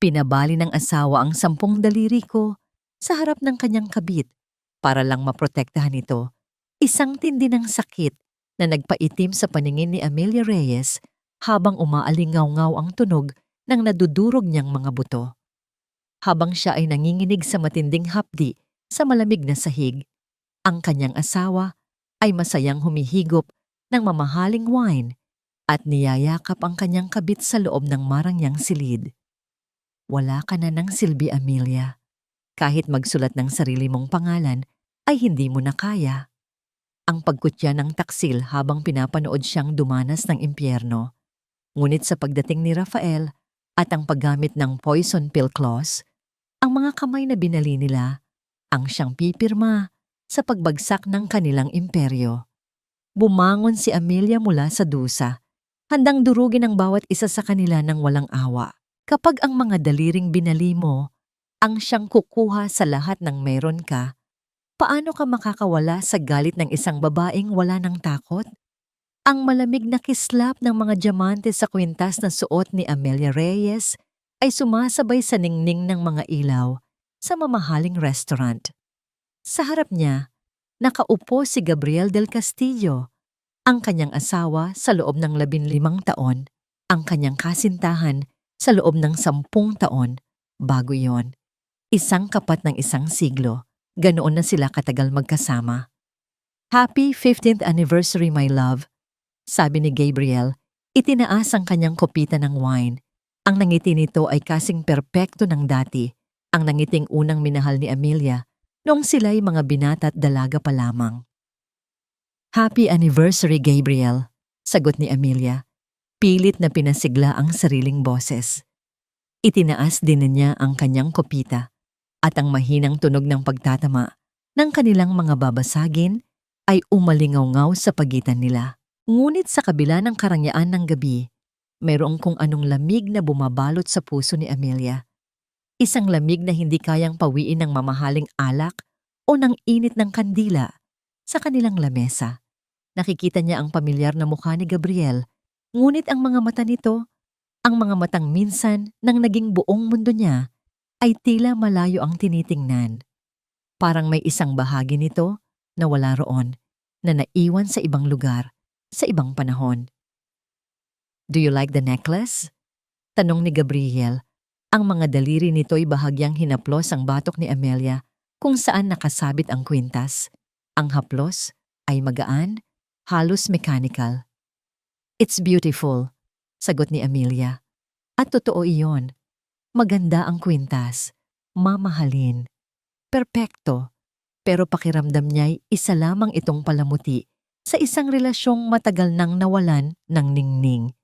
Pinabali ng asawa ang 10 daliri ko sa harap ng kanyang kabit para lang maprotektahan ito. Isang tindi ng sakit na nagpaitim sa paningin ni Amelia Reyes habang umaalingaw-ngaw ang tunog ng nadudurog niyang mga buto. Habang siya ay nanginginig sa matinding hapdi sa malamig na sahig, ang kanyang asawa ay masayang humihigop ng mamahaling wine at niyayakap ang kanyang kabit sa loob ng marangyang silid. Wala ka na ng silbi, Amelia. Kahit magsulat ng sarili mong pangalan ay hindi mo na kaya. Ang pagkutya ng taksil habang pinapanood siyang dumanas ng impyerno. Ngunit sa pagdating ni Rafael at ang paggamit ng poison pill clause, ang mga kamay na binali nila ang siyang pipirma sa pagbagsak ng kanilang imperyo. Bumangon si Amelia mula sa dusa, handang durugin ang bawat isa sa kanila ng walang awa. Kapag ang mga daliring binali mo ang siyang kukuha sa lahat ng meron ka, paano ka makakawala sa galit ng isang babaeng wala ng takot? Ang malamig na kislap ng mga diamante sa kwintas na suot ni Amelia Reyes ay sumasabay sa ningning ng mga ilaw sa mamahaling restaurant. Sa harap niya, nakaupo si Gabriel del Castillo, ang kanyang asawa sa loob ng 15 taon, ang kanyang kasintahan sa loob ng 10 taon, bago yon. Isang kapat ng isang siglo, ganoon na sila katagal magkasama. Happy 15th anniversary, my love, sabi ni Gabriel, itinaas ang kanyang kopita ng wine. Ang nangiti nito ay kasing perpekto ng dati, ang nangiting unang minahal ni Amelia noong sila'y mga binata at dalaga pa lamang. Happy anniversary, Gabriel, sagot ni Amelia. Pilit na pinasigla ang sariling boses. Itinaas din niya ang kanyang kopita at ang mahinang tunog ng pagtatama ng kanilang mga babasagin ay umalingaw-ngaw sa pagitan nila. Ngunit sa kabila ng karangyaan ng gabi, mayroong kung anong lamig na bumabalot sa puso ni Amelia. Isang lamig na hindi kayang pawiin ng mamahaling alak o ng init ng kandila sa kanilang lamesa. Nakikita niya ang pamilyar na mukha ni Gabriel, ngunit ang mga mata nito, ang mga matang minsan nang naging buong mundo niya, ay tila malayo ang tinitingnan. Parang may isang bahagi nito na wala roon, na naiwan sa ibang lugar, sa ibang panahon. Do you like the necklace? Tanong ni Gabriel. Ang mga daliri nito'y bahagyang hinaplos ang batok ni Amelia kung saan nakasabit ang kwintas. Ang haplos ay magaan, halos mechanical. It's beautiful, sagot ni Amelia. At totoo iyon. Maganda ang kwintas, mamahalin, perpekto, pero pakiramdam niya'y isa lamang itong palamuti sa isang relasyong matagal nang nawalan ng ningning.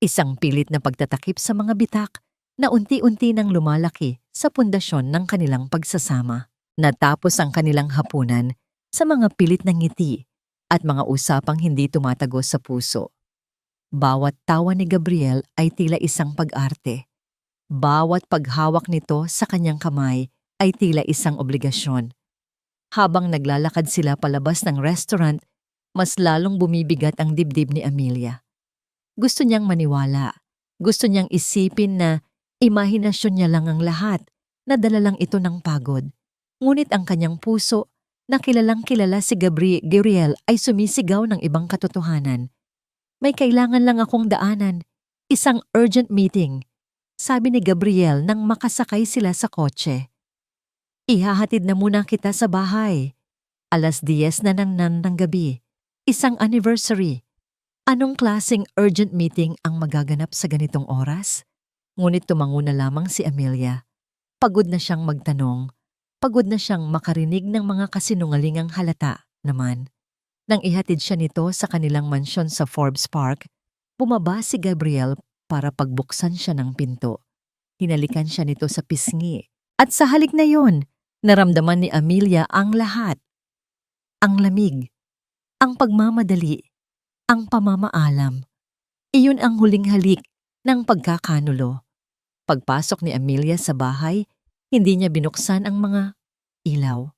Isang pilit na pagtatakip sa mga bitak na unti-unti nang lumalaki sa pundasyon ng kanilang pagsasama. Natapos ang kanilang hapunan sa mga pilit na ngiti at mga usapang hindi tumatagos sa puso. Bawat tawa ni Gabriel ay tila isang pag-arte. Bawat paghawak nito sa kanyang kamay ay tila isang obligasyon. Habang naglalakad sila palabas ng restaurant, mas lalong bumibigat ang dibdib ni Amelia. Gusto niyang maniwala. Gusto niyang isipin na imahinasyon niya lang ang lahat, na dala lang ito ng pagod. Ngunit ang kanyang puso, na kilalang-kilala si Gabriel ay sumisigaw ng ibang katotohanan. May kailangan lang akong daanan, isang urgent meeting, sabi ni Gabriel nang makasakay sila sa kotse. Ihahatid na muna kita sa bahay. 10:00 na ng gabi. Isang anniversary. Anong klaseng urgent meeting ang magaganap sa ganitong oras? Ngunit tumango na lamang si Amelia. Pagod na siyang magtanong. Pagod na siyang makarinig ng mga kasinungalingang halata naman. Nang ihatid siya nito sa kanilang mansyon sa Forbes Park, bumaba si Gabriel para pagbuksan siya ng pinto. Hinalikan siya nito sa pisngi. At sa halik na yon, naramdaman ni Amelia ang lahat. Ang lamig, ang pagmamadali, ang pamamaalam. Iyon ang huling halik ng pagkakanulo. Pagpasok ni Amelia sa bahay, hindi niya binuksan ang mga ilaw.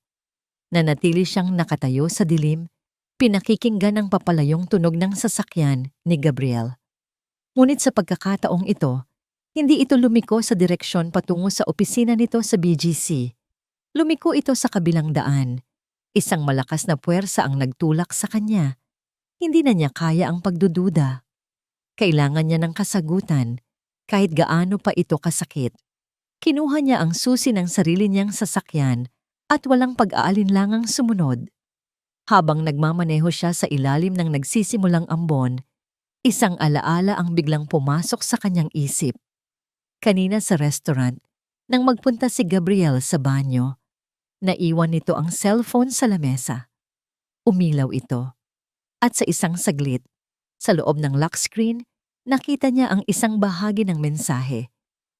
Nanatili siyang nakatayo sa dilim, pinakikinggan ang papalayong tunog ng sasakyan ni Gabriel. Ngunit sa pagkakataong ito, Hindi ito lumiko sa direksyon patungo sa opisina nito sa BGC. Lumiko ito sa kabilang daan. Isang malakas na puwersa ang nagtulak sa kanya. Hindi na niya kaya ang pagdududa. Kailangan niya ng kasagutan, kahit gaano pa ito kasakit. Kinuha niya ang susi ng sarili niyang sasakyan at walang pag-aalinlangang sumunod. Habang nagmamaneho siya sa ilalim ng nagsisimulang ambon, isang alaala ang biglang pumasok sa kanyang isip. Kanina sa restaurant, nang magpunta si Gabriel sa banyo, naiwan nito ang cellphone sa lamesa. Umilaw ito. At sa isang saglit, sa loob ng lock screen, nakita niya ang isang bahagi ng mensahe.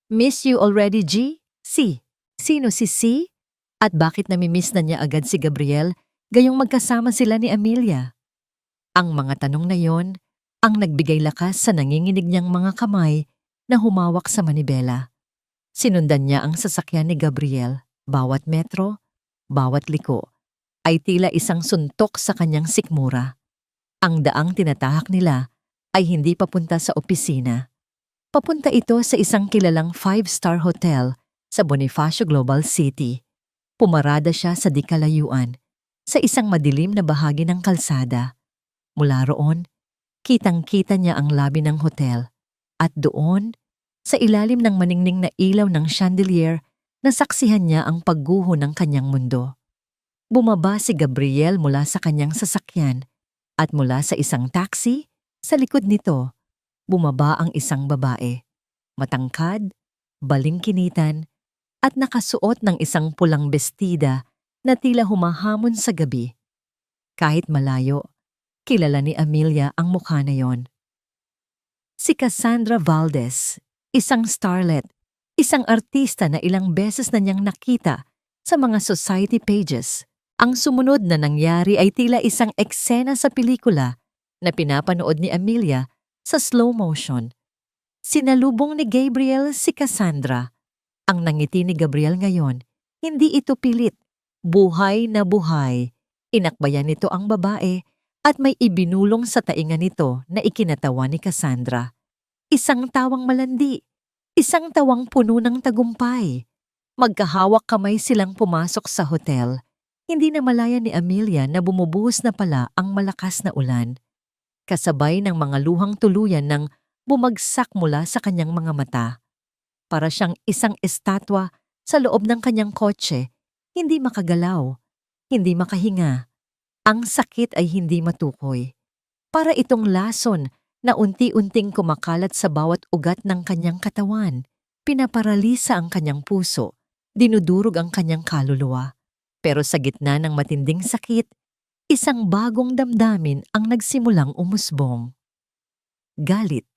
Miss you already, G? C. Sino si C? At bakit namimiss na niya agad si Gabriel gayong magkasama sila ni Amelia? Ang mga tanong na yon ang nagbigay lakas sa nanginginig niyang mga kamay na humawak sa manibela. Sinundan niya ang sasakyan ni Gabriel. Bawat metro, bawat liko, ay tila isang suntok sa kanyang sikmura. Ang daang tinatahak nila ay hindi papunta sa opisina. Papunta ito sa isang kilalang 5-star hotel sa Bonifacio Global City. Pumarada siya sa di kalayuan, sa isang madilim na bahagi ng kalsada. Mula roon, kitang-kita niya ang labi ng hotel. At doon, sa ilalim ng maningning na ilaw ng chandelier, nasaksihan niya ang pagguho ng kanyang mundo. Bumaba si Gabriel mula sa kanyang sasakyan at mula sa isang taxi, sa likod nito, bumaba ang isang babae. Matangkad, balingkinitan, at nakasuot ng isang pulang bestida na tila humahamon sa gabi. Kahit malayo, kilala ni Amelia ang mukha na yon. Si Cassandra Valdez, isang starlet, isang artista na ilang beses na niyang nakita sa mga society pages. Ang sumunod na nangyari ay tila isang eksena sa pelikula na pinapanood ni Amelia sa slow motion. Sinalubong ni Gabriel si Cassandra. Ang nangiti ni Gabriel ngayon, hindi ito pilit. Buhay na buhay. Inakbayan nito ang babae at may ibinulong sa tainga nito na ikinatawa ni Cassandra. Isang tawang malandi, isang tawang puno ng tagumpay. Magkahawak kamay silang pumasok sa hotel. Hindi na malaya ni Amelia na bumubuhos na pala ang malakas na ulan. Kasabay ng mga luhang tuluyan ng bumagsak mula sa kanyang mga mata. Para siyang isang estatwa sa loob ng kanyang kotse, hindi makagalaw, hindi makahinga. Ang sakit ay hindi matukoy. Para itong lason na unti-unting kumakalat sa bawat ugat ng kanyang katawan. Pinaparalisa ang kanyang puso, dinudurog ang kanyang kaluluwa. Pero sa gitna ng matinding sakit, isang bagong damdamin ang nagsimulang umusbong. Galit,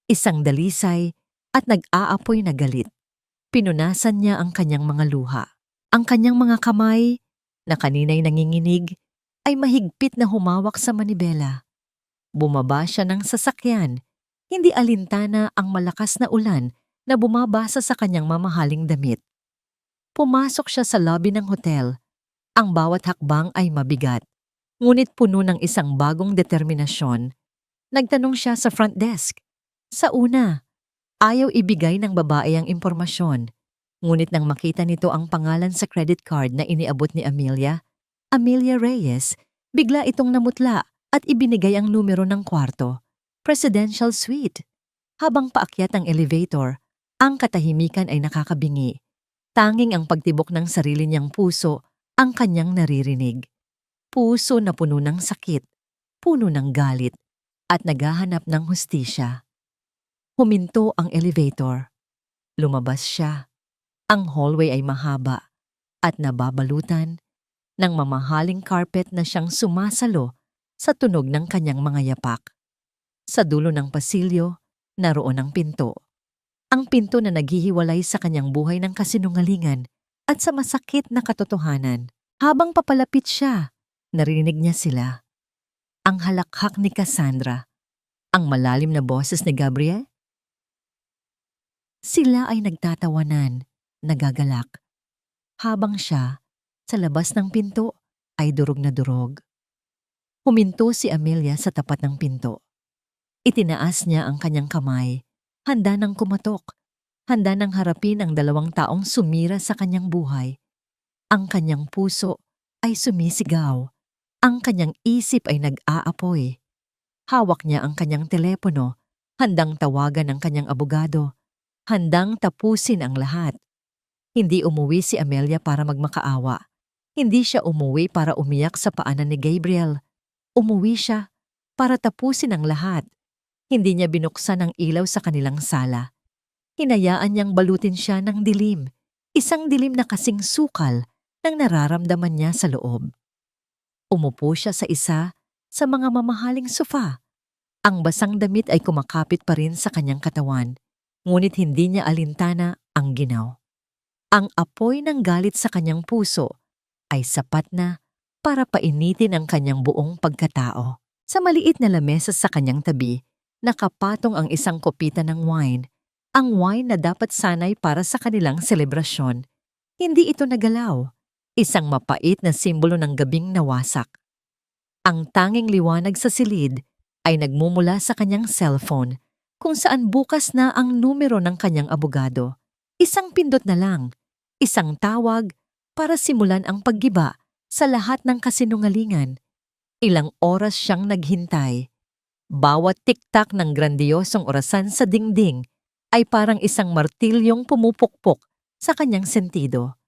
isang dalisay at nag-aapoy na galit. Pinunasan niya ang kanyang mga luha. Ang kanyang mga kamay, na kanina'y nanginginig, ay mahigpit na humawak sa manibela. Bumaba siya ng sasakyan, hindi alintana ang malakas na ulan na bumabasa sa kanyang mamahaling damit. Pumasok siya sa lobby ng hotel. Ang bawat hakbang ay mabigat, ngunit puno ng isang bagong determinasyon. Nagtanong siya sa front desk. Sa una, ayaw ibigay ng babae ang impormasyon. Ngunit nang makita nito ang pangalan sa credit card na iniabot ni Amelia Reyes, bigla itong namutla at ibinigay ang numero ng kwarto, Presidential Suite. Habang paakyat ang elevator, ang katahimikan ay nakakabingi. Tanging ang pagtibok ng sarili niyang puso ang kanyang naririnig. Puso na puno ng sakit, puno ng galit, at naghahanap ng hustisya. Huminto ang elevator. Lumabas siya. Ang hallway ay mahaba at nababalutan ng mamahaling carpet na siyang sumasalo sa tunog ng kanyang mga yapak. Sa dulo ng pasilyo, naroon ang pinto. Ang pinto na naghihiwalay sa kanyang buhay ng kasinungalingan at sa masakit na katotohanan. Habang papalapit siya, narinig niya sila. Ang halakhak ni Cassandra, ang malalim na boses ni Gabriel. Sila ay nagtatawanan, nagagalak. Habang siya, sa labas ng pinto, ay durog na durog. Huminto si Amelia sa tapat ng pinto. Itinaas niya ang kanyang kamay, handa ng kumatok. handa nang harapin ang dalawang taong sumira sa kanyang buhay. Ang kanyang puso ay sumisigaw. Ang kanyang isip ay nag-aapoy. Hawak niya ang kanyang telepono, handang tawagan ang kanyang abogado, handang tapusin ang lahat. Hindi umuwi si Amelia para magmakaawa. Hindi siya umuwi para umiyak sa paanan ni Gabriel. Umuwi siya para tapusin ang lahat. Hindi niya binuksan ang ilaw sa kanilang sala. Hinayaan niyang balutin siya ng dilim, isang dilim na kasing sukal ng nararamdaman niya sa loob. Umupo siya sa isa sa mga mamahaling sofa. Ang basang damit ay kumakapit pa rin sa kanyang katawan, ngunit hindi niya alintana ang ginaw. Ang apoy ng galit sa kanyang puso ay sapat na para painitin ang kanyang buong pagkatao. Sa maliit na lamesa sa kanyang tabi, nakapatong ang isang kopita ng wine. Ang wine na dapat sanay para sa kanilang selebrasyon. Hindi ito nagalaw. Isang mapait na simbolo ng gabing nawasak. Ang tanging liwanag sa silid ay nagmumula sa kanyang cellphone kung saan bukas na ang numero ng kanyang abogado. Isang pindot na lang, isang tawag para simulan ang paggiba sa lahat ng kasinungalingan. Ilang oras siyang naghintay. Bawat tiktak ng grandiyosong orasan sa dingding ay parang isang martilyong pumupukpok sa kanyang sentido.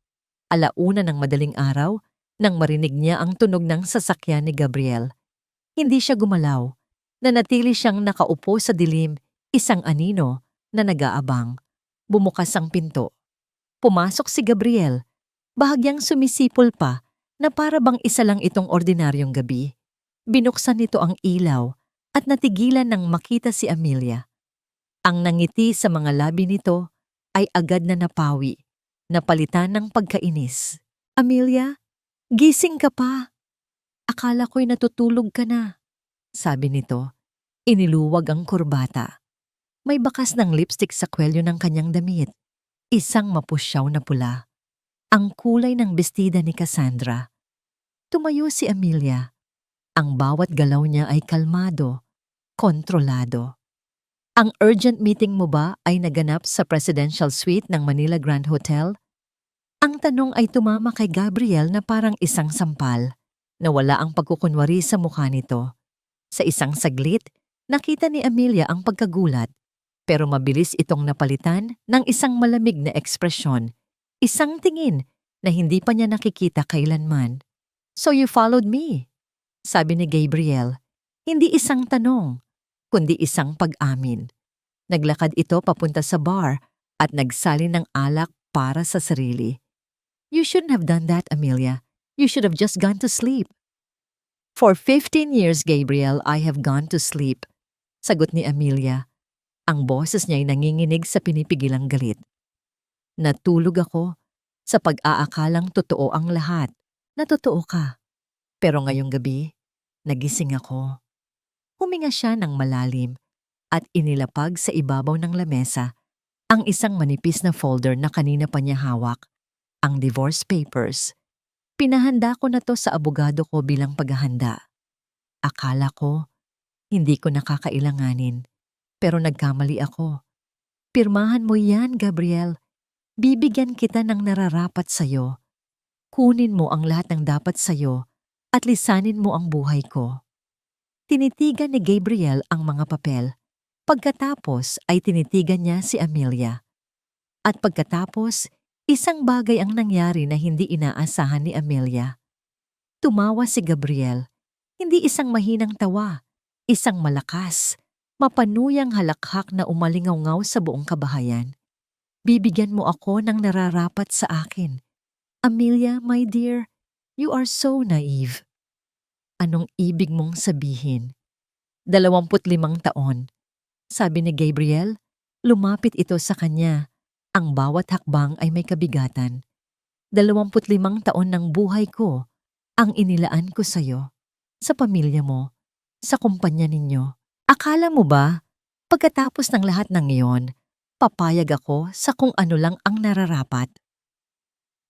Alauna ng madaling araw nang marinig niya ang tunog ng sasakyan ni Gabriel. Hindi siya gumalaw. Nanatili siyang nakaupo sa dilim, isang anino na nag-aabang. Bumukas ang pinto. Pumasok si Gabriel. Bahagyang sumisipol pa na para bang isa lang itong ordinaryong gabi. Binuksan nito ang ilaw at natigilan nang makita si Amelia. Ang nangiti sa mga labi nito ay agad na napawi. Napalitan ng pagkainis. Amelia, gising ka pa. Akala ko'y natutulog ka na, sabi nito. Iniluwag ang kurbata. May bakas ng lipstick sa kwelyo ng kanyang damit. Isang mapusyaw na pula. Ang kulay ng bestida ni Cassandra. Tumayo si Amelia. Ang bawat galaw niya ay kalmado, kontrolado. Ang urgent meeting mo ba ay naganap sa presidential suite ng Manila Grand Hotel? Ang tanong ay tumama kay Gabriel na parang isang sampal, na wala ang pagkukunwari sa mukha nito. Sa isang saglit, nakita ni Amelia ang pagkagulat, pero mabilis itong napalitan ng isang malamig na ekspresyon, isang tingin na hindi pa niya nakikita kailanman. So you followed me, sabi ni Gabriel. Hindi isang tanong, kundi isang pag-amin. Naglakad ito papunta sa bar at nagsalin ng alak para sa sarili. You shouldn't have done that, Amelia. You should have just gone to sleep. For 15 years, Gabriel, I have gone to sleep, sagot ni Amelia. Ang boses niya ay nanginginig sa pinipigilang galit. Natulog ako sa pag-aakalang totoo ang lahat, na totoo ka. Pero ngayong gabi, nagising ako. Huminga siya ng malalim at inilapag sa ibabaw ng lamesa ang isang manipis na folder na kanina pa niya hawak, ang divorce papers. Pinahanda ko na to sa abogado ko bilang paghahanda. Akala ko, hindi ko nakakailanganin, pero nagkamali ako. Pirmahan mo yan, Gabriel. Bibigyan kita ng nararapat sa'yo. Kunin mo ang lahat ng dapat sa'yo at lisanin mo ang buhay ko. Tinitigan ni Gabriel ang mga papel. Pagkatapos ay tinitigan niya si Amelia. At pagkatapos, isang bagay ang nangyari na hindi inaasahan ni Amelia. Tumawa si Gabriel. Hindi isang mahinang tawa, isang malakas, mapanuyang halakhak na umalingaw-ngaw sa buong kabahayan. Bibigyan mo ako ng nararapat sa akin. Amelia, my dear, you are so naive. Anong ibig mong sabihin? 25 taon. Sabi ni Gabriel, lumapit ito sa kanya. Ang bawat hakbang ay may kabigatan. 25 taon ng buhay ko ang inilaan ko sa'yo, sa pamilya mo, sa kumpanya ninyo. Akala mo ba, pagkatapos ng lahat ng iyon, papayag ako sa kung ano lang ang nararapat?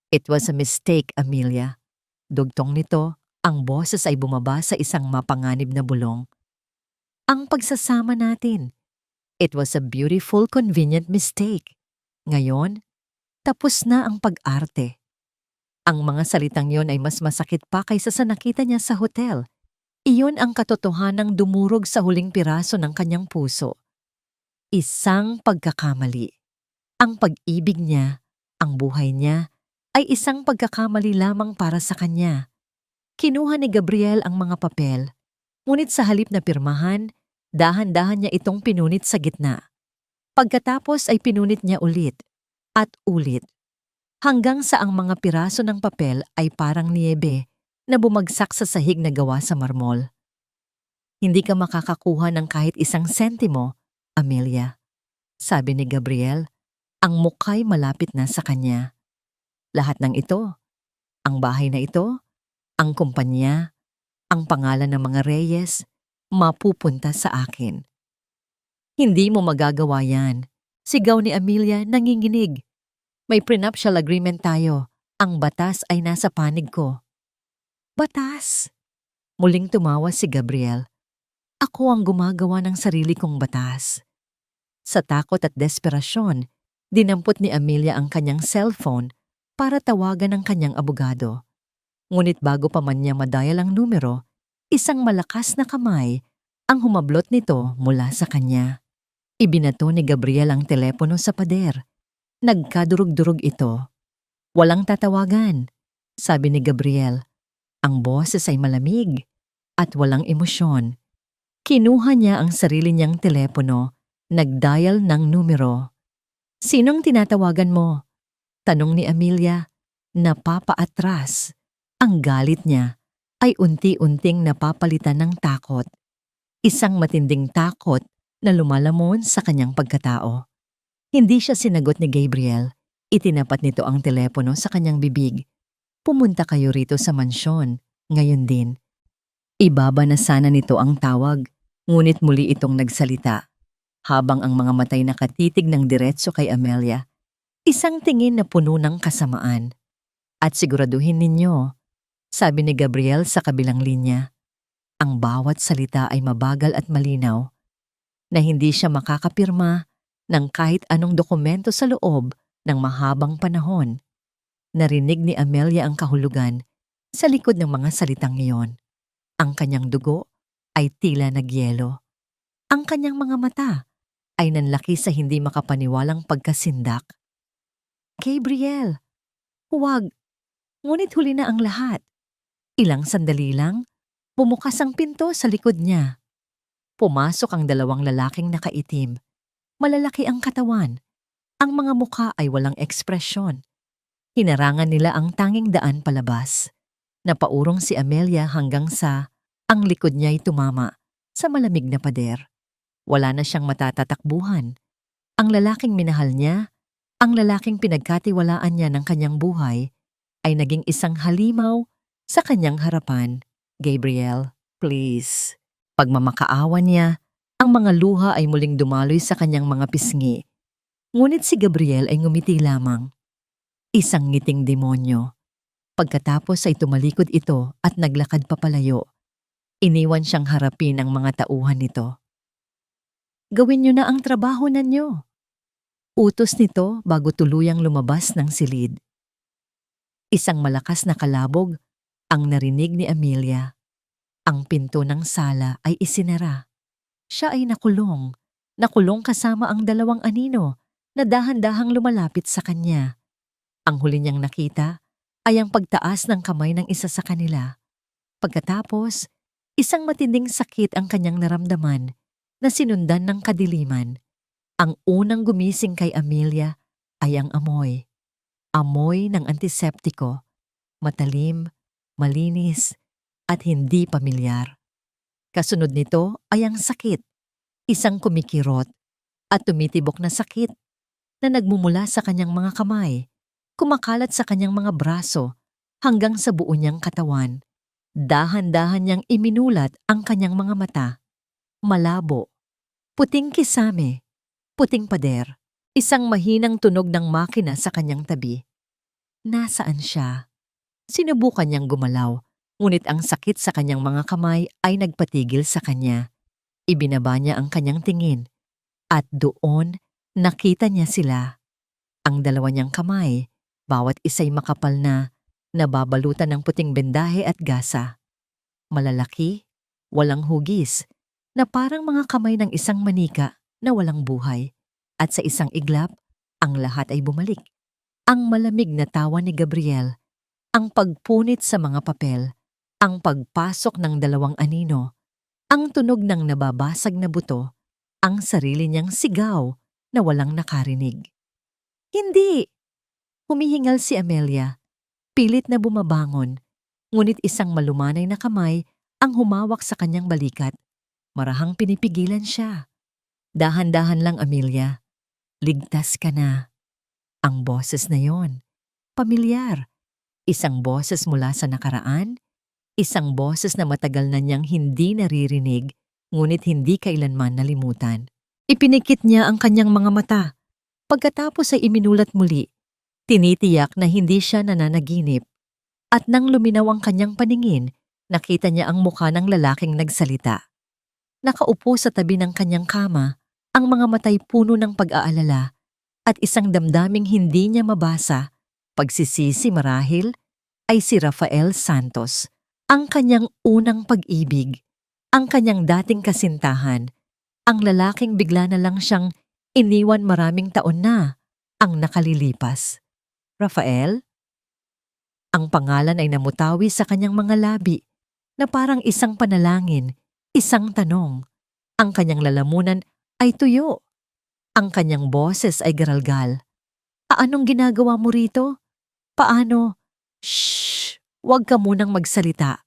It was a mistake, Amelia. Dugtong nito, ang boses ay bumaba sa isang mapanganib na bulong. Ang pagsasama natin. It was a beautiful, convenient mistake. Ngayon, tapos na ang pag-arte. Ang mga salitang yon ay mas masakit pa kaysa sa nakita niya sa hotel. Iyon ang katotohanang dumurog sa huling piraso ng kanyang puso. Isang pagkakamali. Ang pag-ibig niya, ang buhay niya, ay isang pagkakamali lamang para sa kanya. Kinuha ni Gabriel ang mga papel, ngunit sa halip na pirmahan, dahan-dahan niya itong pinunit sa gitna. Pagkatapos ay pinunit niya ulit at ulit, hanggang sa ang mga piraso ng papel ay parang niyebe na bumagsak sa sahig na gawa sa marmol. Hindi ka makakakuha ng kahit isang sentimo, Amelia, sabi ni Gabriel, ang mukhay malapit na sa kanya. Lahat ng ito, ang bahay na ito, ang kumpanya, ang pangalan ng mga Reyes, mapupunta sa akin. Hindi mo magagawa yan, sigaw ni Amelia nanginginig. May prenuptial agreement tayo, ang batas ay nasa panig ko. Batas? Muling tumawa si Gabriel. Ako ang gumagawa ng sarili kong batas. Sa takot at desperasyon, dinampot ni Amelia ang kanyang cellphone para tawagan ang kanyang abogado. Ngunit bago pa man niya madial ang numero, isang malakas na kamay ang humablot nito mula sa kanya. Ibinato ni Gabriel ang telepono sa pader. Nagkadurog-durog ito. Walang tatawagan, sabi ni Gabriel. Ang boses ay malamig at walang emosyon. Kinuha niya ang sarili niyang telepono, nagdial ng numero. Sinong tinatawagan mo? Tanong ni Amelia, napapaatras. Ang galit niya ay unti-unting napapalitan ng takot. Isang matinding takot na lumalamon sa kanyang pagkatao. Hindi siya sinagot ni Gabriel. Itinapat nito ang telepono sa kanyang bibig. Pumunta kayo rito sa mansyon, ngayon din. Ibaba na sana nito ang tawag, ngunit muli itong nagsalita. Habang ang mga matay nakatitig ng diretso kay Amelia, isang tingin na puno ng kasamaan. At siguraduhin ninyo, sabi ni Gabriel sa kabilang linya, ang bawat salita ay mabagal at malinaw, na hindi siya makakapirma ng kahit anong dokumento sa loob ng mahabang panahon. Narinig ni Amelia ang kahulugan sa likod ng mga salitang iyon. Ang kanyang dugo ay tila nagyelo. Ang kanyang mga mata ay nanlaki sa hindi makapaniwalang pagkasindak. Gabriel, huwag, ngunit huli na ang lahat. Ilang sandali lang, bumukas ang pinto sa likod niya. Pumasok ang dalawang lalaking nakaitim. Malalaki ang katawan. Ang mga mukha ay walang ekspresyon. Hinarangan nila ang tanging daan palabas. Napaurong si Amelia hanggang sa ang likod niya ay tumama sa malamig na pader. Wala na siyang matatatakbuhan. Ang lalaking minahal niya, ang lalaking pinagkatiwalaan niya ng kanyang buhay, ay naging isang halimaw sa kanyang harapan. Gabriel, please. Pagmamakaawa niya, ang mga luha ay muling dumaloy sa kanyang mga pisngi. Ngunit si Gabriel ay ngumiti lamang. Isang ngiting demonyo. Pagkatapos ay tumalikod ito at naglakad papalayo. Iniwan siyang harapin ang mga tauhan nito. Gawin niyo na ang trabaho ninyo. Utos nito bago tuluyang lumabas ng silid. Isang malakas na kalabog ang narinig ni Amelia. Ang pinto ng sala ay isinara. Siya ay nakulong kasama ang dalawang anino na dahan-dahang lumalapit sa kanya. Ang huli niyang nakita ay ang pagtaas ng kamay ng isa sa kanila. Pagkatapos, isang matinding sakit ang kanyang naramdaman na sinundan ng kadiliman. Ang unang gumising kay Amelia ay ang amoy. Amoy ng antiseptiko, matalim, malinis, at hindi pamilyar. Kasunod nito ay ang sakit, isang kumikirot at tumitibok na sakit na nagmumula sa kanyang mga kamay, kumakalat sa kanyang mga braso hanggang sa buo niyang katawan. Dahan-dahan niyang iminulat ang kanyang mga mata. Malabo, puting kisame, puting pader, isang mahinang tunog ng makina sa kanyang tabi. Nasaan siya? Sinubukan niyang gumalaw, ngunit ang sakit sa kanyang mga kamay ay nagpatigil sa kanya. Ibinaba niya ang kanyang tingin, at doon nakita niya sila. Ang dalawa niyang kamay, bawat isa'y makapal na nababalutan ng puting bendahe at gasa. Malalaki, walang hugis, na parang mga kamay ng isang manika na walang buhay. At sa isang iglap, ang lahat ay bumalik. Ang malamig na tawa ni Gabriel, ang pagpunit sa mga papel, ang pagpasok ng dalawang anino, ang tunog ng nababasag na buto, ang sarili niyang sigaw na walang nakarinig. Hindi! Humihingal si Amelia, pilit na bumabangon, ngunit isang malumanay na kamay ang humawak sa kanyang balikat. Marahang pinipigilan siya. Dahan-dahan lang, Amelia. Ligtas ka na. Ang boses na yon, pamilyar. Isang boses mula sa nakaraan, isang boses na matagal na niyang hindi naririnig, ngunit hindi kailanman nalimutan. Ipinikit niya ang kanyang mga mata. Pagkatapos ay iminulat muli, tinitiyak na hindi siya nananaginip. At nang luminaw ang kanyang paningin, nakita niya ang mukha ng lalaking nagsalita. Nakaupo sa tabi ng kanyang kama, ang mga matay puno ng pag-aalala at isang damdaming hindi niya mabasa, pagsisisi marahil, ay si Rafael Santos, ang kanyang unang pag-ibig, ang kanyang dating kasintahan, ang lalaking bigla na lang siyang iniwan maraming taon na ang nakalilipas. Rafael? Ang pangalan ay namutawi sa kanyang mga labi na parang isang panalangin, isang tanong. Ang kanyang lalamunan ay tuyo. Ang kanyang boses ay garalgal. Anong ginagawa mo rito? Paano? Shh! Huwag ka munang magsalita,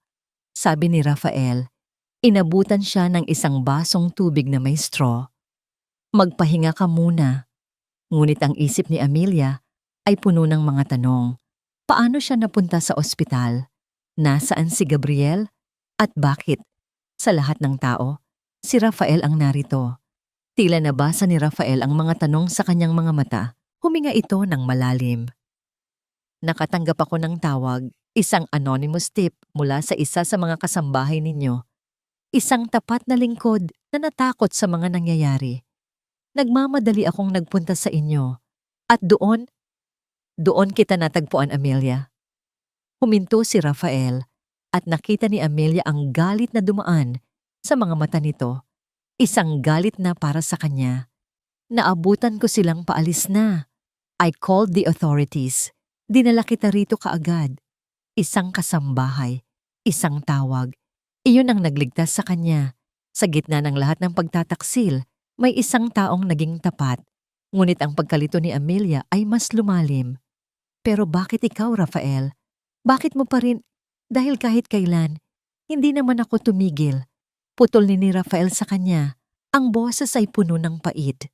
sabi ni Rafael. Inabutan siya ng isang basong tubig na may straw. Magpahinga ka muna. Ngunit ang isip ni Amelia ay puno ng mga tanong. Paano siya napunta sa ospital? Nasaan si Gabriel? At bakit? Sa lahat ng tao, si Rafael ang narito. Tila nabasa ni Rafael ang mga tanong sa kanyang mga mata. Huminga ito ng malalim. Nakatanggap ako ng tawag, isang anonymous tip mula sa isa sa mga kasambahay ninyo. Isang tapat na lingkod na natakot sa mga nangyayari. Nagmamadali akong nagpunta sa inyo. At doon kita natagpuan, Amelia. Huminto si Rafael at nakita ni Amelia ang galit na dumaan sa mga mata nito. Isang galit na para sa kanya. Naabutan ko silang paalis na. I called the authorities. Dinala kita rito kaagad. Isang kasambahay, isang tawag. Iyon ang nagligtas sa kanya. Sa gitna ng lahat ng pagtataksil, may isang taong naging tapat. Ngunit ang pagkalito ni Amelia ay mas lumalim. Pero bakit ikaw, Rafael? Bakit mo pa rin? Dahil kahit kailan, hindi naman ako tumigil. Putol ni Rafael sa kanya. Ang boses ay puno ng pait.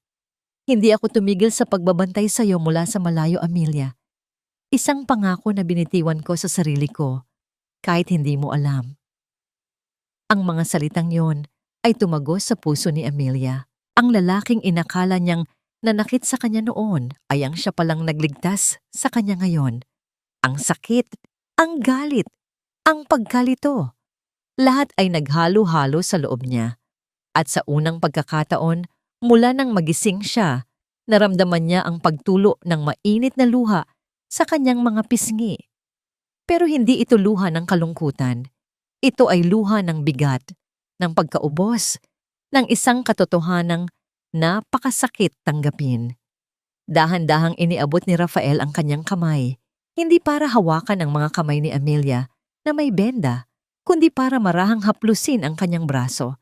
Hindi ako tumigil sa pagbabantay sa iyo mula sa malayo, Amelia. Isang pangako na binitiwan ko sa sarili ko, kahit hindi mo alam. Ang mga salitang yon ay tumagos sa puso ni Amelia. Ang lalaking inakala niyang nanakit sa kanya noon ay ang siya palang nagligtas sa kanya ngayon. Ang sakit, ang galit, ang pagkalito. Lahat ay naghalo-halo sa loob niya. At sa unang pagkakataon, mula nang magising siya, naramdaman niya ang pagtulo ng mainit na luha sa kanyang mga pisngi. Pero hindi ito luha ng kalungkutan. Ito ay luha ng bigat, ng pagkaubos, ng isang katotohanang napakasakit tanggapin. Dahan-dahang iniabot ni Rafael ang kanyang kamay, hindi para hawakan ang mga kamay ni Amelia na may benda, kundi para marahang haplusin ang kanyang braso.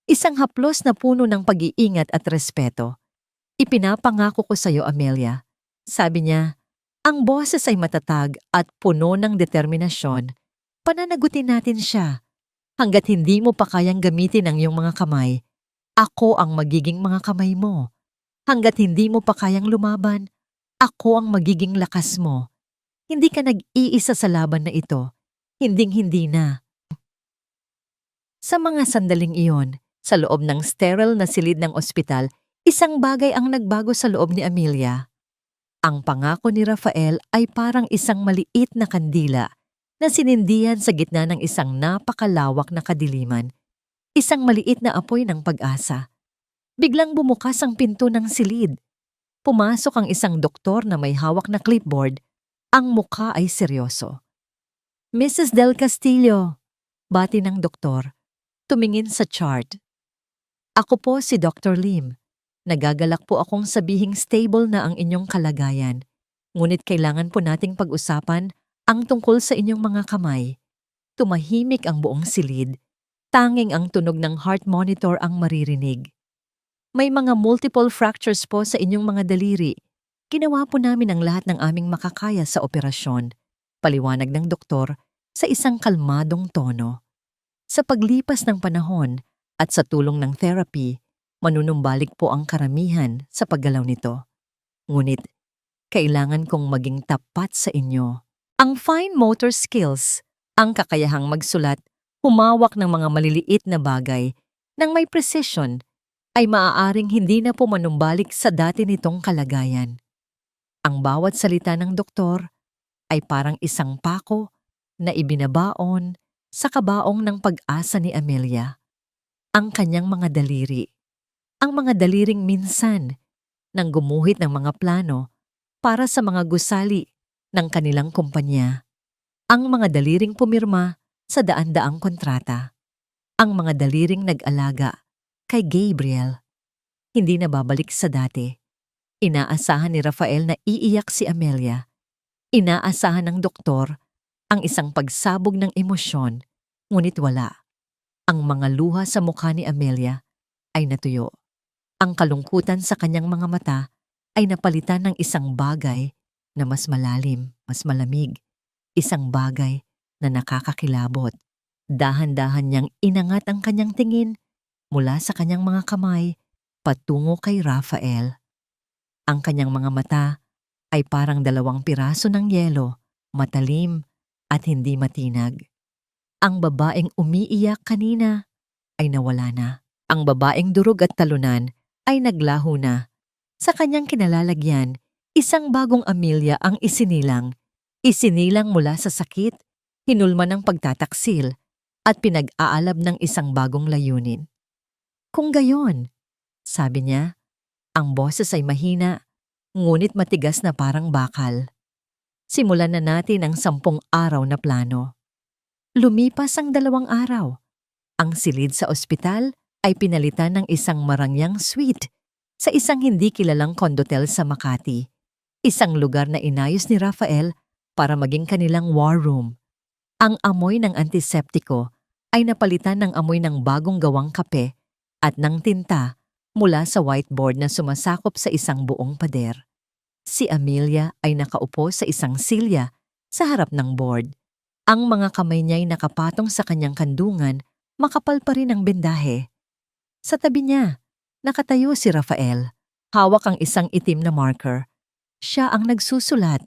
Isang haplos na puno ng pag-iingat at respeto. Ipinapangako ko sa iyo, Amelia. Sabi niya, ang boses ay matatag at puno ng determinasyon. Pananagutin natin siya. Hanggat hindi mo pa kayang gamitin ang iyong mga kamay, ako ang magiging mga kamay mo. Hanggat hindi mo pa kayang lumaban, ako ang magiging lakas mo. Hindi ka nag-iisa sa laban na ito. Hinding-hindi na. Sa mga sandaling iyon, sa loob ng sterile na silid ng ospital, isang bagay ang nagbago sa loob ni Amelia. Ang pangako ni Rafael ay parang isang maliit na kandila na sinindihan sa gitna ng isang napakalawak na kadiliman. Isang maliit na apoy ng pag-asa. Biglang bumukas ang pinto ng silid. Pumasok ang isang doktor na may hawak na clipboard. Ang mukha ay seryoso. Mrs. Del Castillo, bati ng doktor, tumingin sa chart. Ako po si Dr. Lim. Nagagalak po akong sabihing stable na ang inyong kalagayan. Ngunit kailangan po nating pag-usapan ang tungkol sa inyong mga kamay. Tumahimik ang buong silid. Tanging ang tunog ng heart monitor ang maririnig. May mga multiple fractures po sa inyong mga daliri. Ginawa po namin ang lahat ng aming makakaya sa operasyon. Paliwanag ng doktor sa isang kalmadong tono. Sa paglipas ng panahon at sa tulong ng therapy, manunumbalik po ang karamihan sa paggalaw nito. Ngunit, kailangan kong maging tapat sa inyo. Ang fine motor skills, ang kakayahang magsulat, humawak ng mga maliliit na bagay ng may precision, ay maaaring hindi na po manumbalik sa dati nitong kalagayan. Ang bawat salita ng doktor ay parang isang pako na ibinabaon sa kabaong ng pag-asa ni Amelia. Ang kanyang mga daliri. Ang mga daliring minsan nang gumuhit ng mga plano para sa mga gusali ng kanilang kumpanya. Ang mga daliring pumirma sa daan-daang kontrata. Ang mga daliring nag-alaga kay Gabriel. Hindi na babalik sa dati. Inaasahan ni Rafael na iiyak si Amelia. Inaasahan ng doktor ang isang pagsabog ng emosyon, ngunit wala. Ang mga luha sa mukha ni Amelia ay natuyo. Ang kalungkutan sa kanyang mga mata ay napalitan ng isang bagay na mas malalim, mas malamig. Isang bagay na nakakakilabot. Dahan-dahan niyang inangat ang kanyang tingin mula sa kanyang mga kamay patungo kay Rafael. Ang kanyang mga mata ay parang 2 piraso ng yelo, matalim at hindi matinag. Ang babaeng umiiyak kanina ay nawala na. Ang babaeng durog at talunan ay naglaho na. Sa kanyang kinalalagyan, isang bagong Amelia ang isinilang. Isinilang mula sa sakit, hinulma ng pagtataksil, at pinag-aalab ng isang bagong layunin. Kung gayon, sabi niya, ang boses ay mahina, ngunit matigas na parang bakal. Simulan na natin ang 10 araw na plano. Lumipas ang 2 araw. Ang silid sa ospital ay pinalitan ng isang marangyang suite sa isang hindi kilalang kondotel sa Makati. Isang lugar na inayos ni Rafael para maging kanilang war room. Ang amoy ng antiseptiko ay napalitan ng amoy ng bagong gawang kape at ng tinta mula sa whiteboard na sumasakop sa isang buong pader. Si Amelia ay nakaupo sa isang silya sa harap ng board. Ang mga kamay niya ay nakapatong sa kanyang kandungan, makapal pa rin ang bendahe. Sa tabi niya, nakatayo si Rafael. Hawak ang isang itim na marker. Siya ang nagsusulat.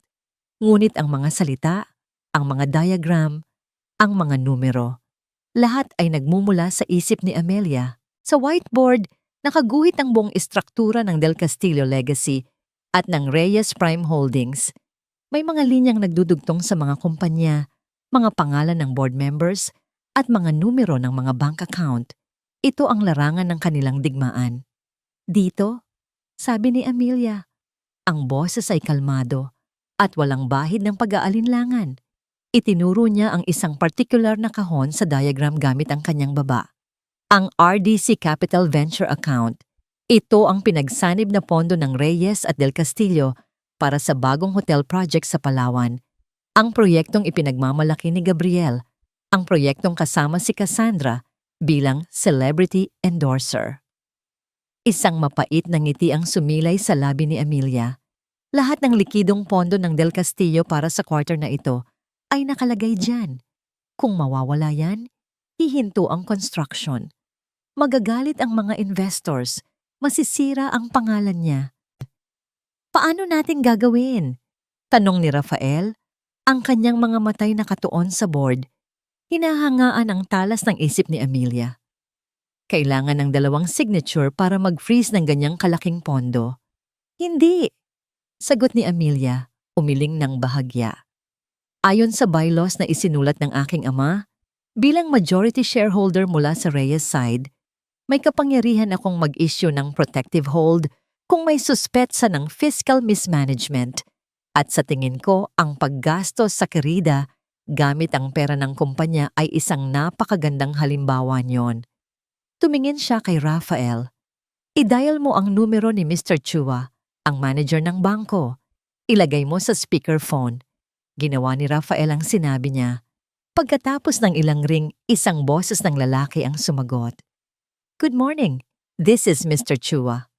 Ngunit ang mga salita, ang mga diagram, ang mga numero, lahat ay nagmumula sa isip ni Amelia. Sa whiteboard, nakaguhit ang buong istruktura ng Del Castillo Legacy at ng Reyes Prime Holdings. May mga linyang nagdudugtong sa mga kumpanya, mga pangalan ng board members, at mga numero ng mga bank account. Ito ang larangan ng kanilang digmaan. Dito, sabi ni Amelia, ang boses ay kalmado at walang bahid ng pag-aalinlangan. Itinuro niya ang isang particular na kahon sa diagram gamit ang kanyang baba. Ang RDC Capital Venture Account. Ito ang pinagsanib na pondo ng Reyes at Del Castillo para sa bagong hotel project sa Palawan. Ang proyektong ipinagmamalaki ni Gabriel. Ang proyektong kasama si Cassandra bilang celebrity endorser. Isang mapait na ngiti ang sumilay sa labi ni Amelia. Lahat ng likidong pondo ng Del Castillo para sa quarter na ito ay nakalagay dyan. Kung mawawala yan, hihinto ang construction. Magagalit ang mga investors, masisira ang pangalan niya. Paano natin gagawin? Tanong ni Rafael, ang kanyang mga matay nakatuon sa board. Hinahangaan ang talas ng isip ni Amelia. Kailangan ng 2 signature para mag-freeze ng ganyang kalaking pondo. Hindi, sagot ni Amelia, umiling ng bahagya. Ayon sa bylaws na isinulat ng aking ama, bilang majority shareholder mula sa Reyes side, may kapangyarihan akong mag-issue ng protective hold kung may suspetsa ng fiscal mismanagement. At sa tingin ko, ang paggastos sa kerida gamit ang pera ng kumpanya ay isang napakagandang halimbawa niyon. Tumingin siya kay Rafael. I-dial mo ang numero ni Mr. Chua, ang manager ng bangko. Ilagay mo sa speakerphone. Ginawa ni Rafael ang sinabi niya. Pagkatapos ng ilang ring, isang boses ng lalaki ang sumagot. Good morning. This is Mr. Chua.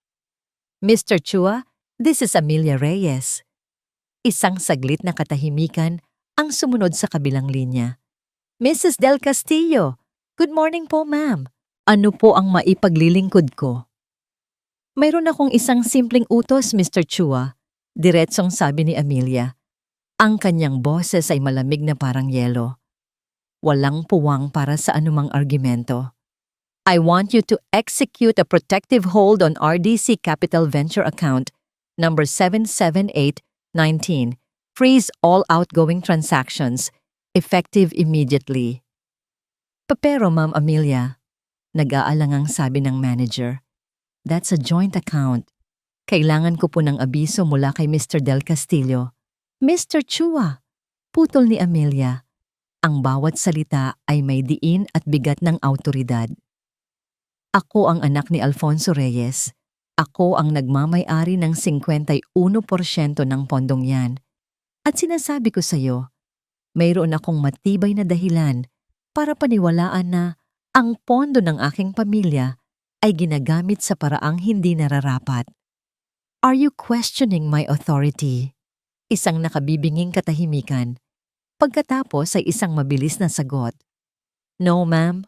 Mr. Chua, this is Amelia Reyes. Isang saglit na katahimikan ang sumunod sa kabilang linya. Mrs. Del Castillo, good morning po ma'am. Ano po ang maipaglilingkod ko? Mayroon akong isang simpleng utos, Mr. Chua. Diretsong sabi ni Amelia. Ang kanyang boses ay malamig na parang yelo. Walang puwang para sa anumang argumento. I want you to execute a protective hold on RDC Capital Venture account number 77819. Freeze all outgoing transactions, effective immediately. Pero Ma'am Amelia, nag-aalangang sabi ng manager, that's a joint account. Kailangan ko po ng abiso mula kay Mr. Del Castillo. Mr. Chua, putol ni Amelia. Ang bawat salita ay may diin at bigat ng awtoridad. Ako ang anak ni Alfonso Reyes. Ako ang nagmamay-ari ng 51% ng pondong yan. At sinasabi ko sa iyo, mayroon akong matibay na dahilan para paniwalaan na ang pondo ng aking pamilya ay ginagamit sa paraang hindi nararapat. Are you questioning my authority? Isang nakabibinging katahimikan. Pagkatapos ay isang mabilis na sagot. No, ma'am.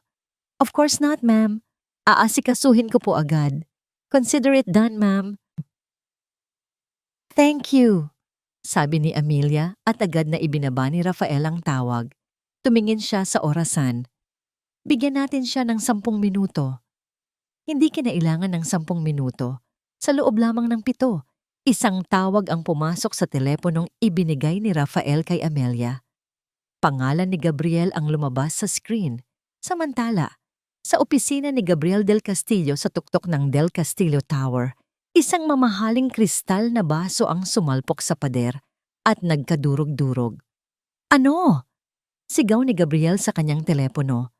Of course not, ma'am. Aasikasuhin ko po agad. Consider it done, ma'am. Thank you, sabi ni Amelia at agad na ibinaba ni Rafael ang tawag. Tumingin siya sa orasan. Bigyan natin siya ng 10 minuto. Hindi kinailangan ng 10 minuto. Sa loob lamang ng 7, isang tawag ang pumasok sa teleponong ibinigay ni Rafael kay Amelia. Pangalan ni Gabriel ang lumabas sa screen. Samantala, sa opisina ni Gabriel Del Castillo sa tuktok ng Del Castillo Tower, isang mamahaling kristal na baso ang sumalpok sa pader at nagkadurog-durog. Ano? Sigaw ni Gabriel sa kanyang telepono.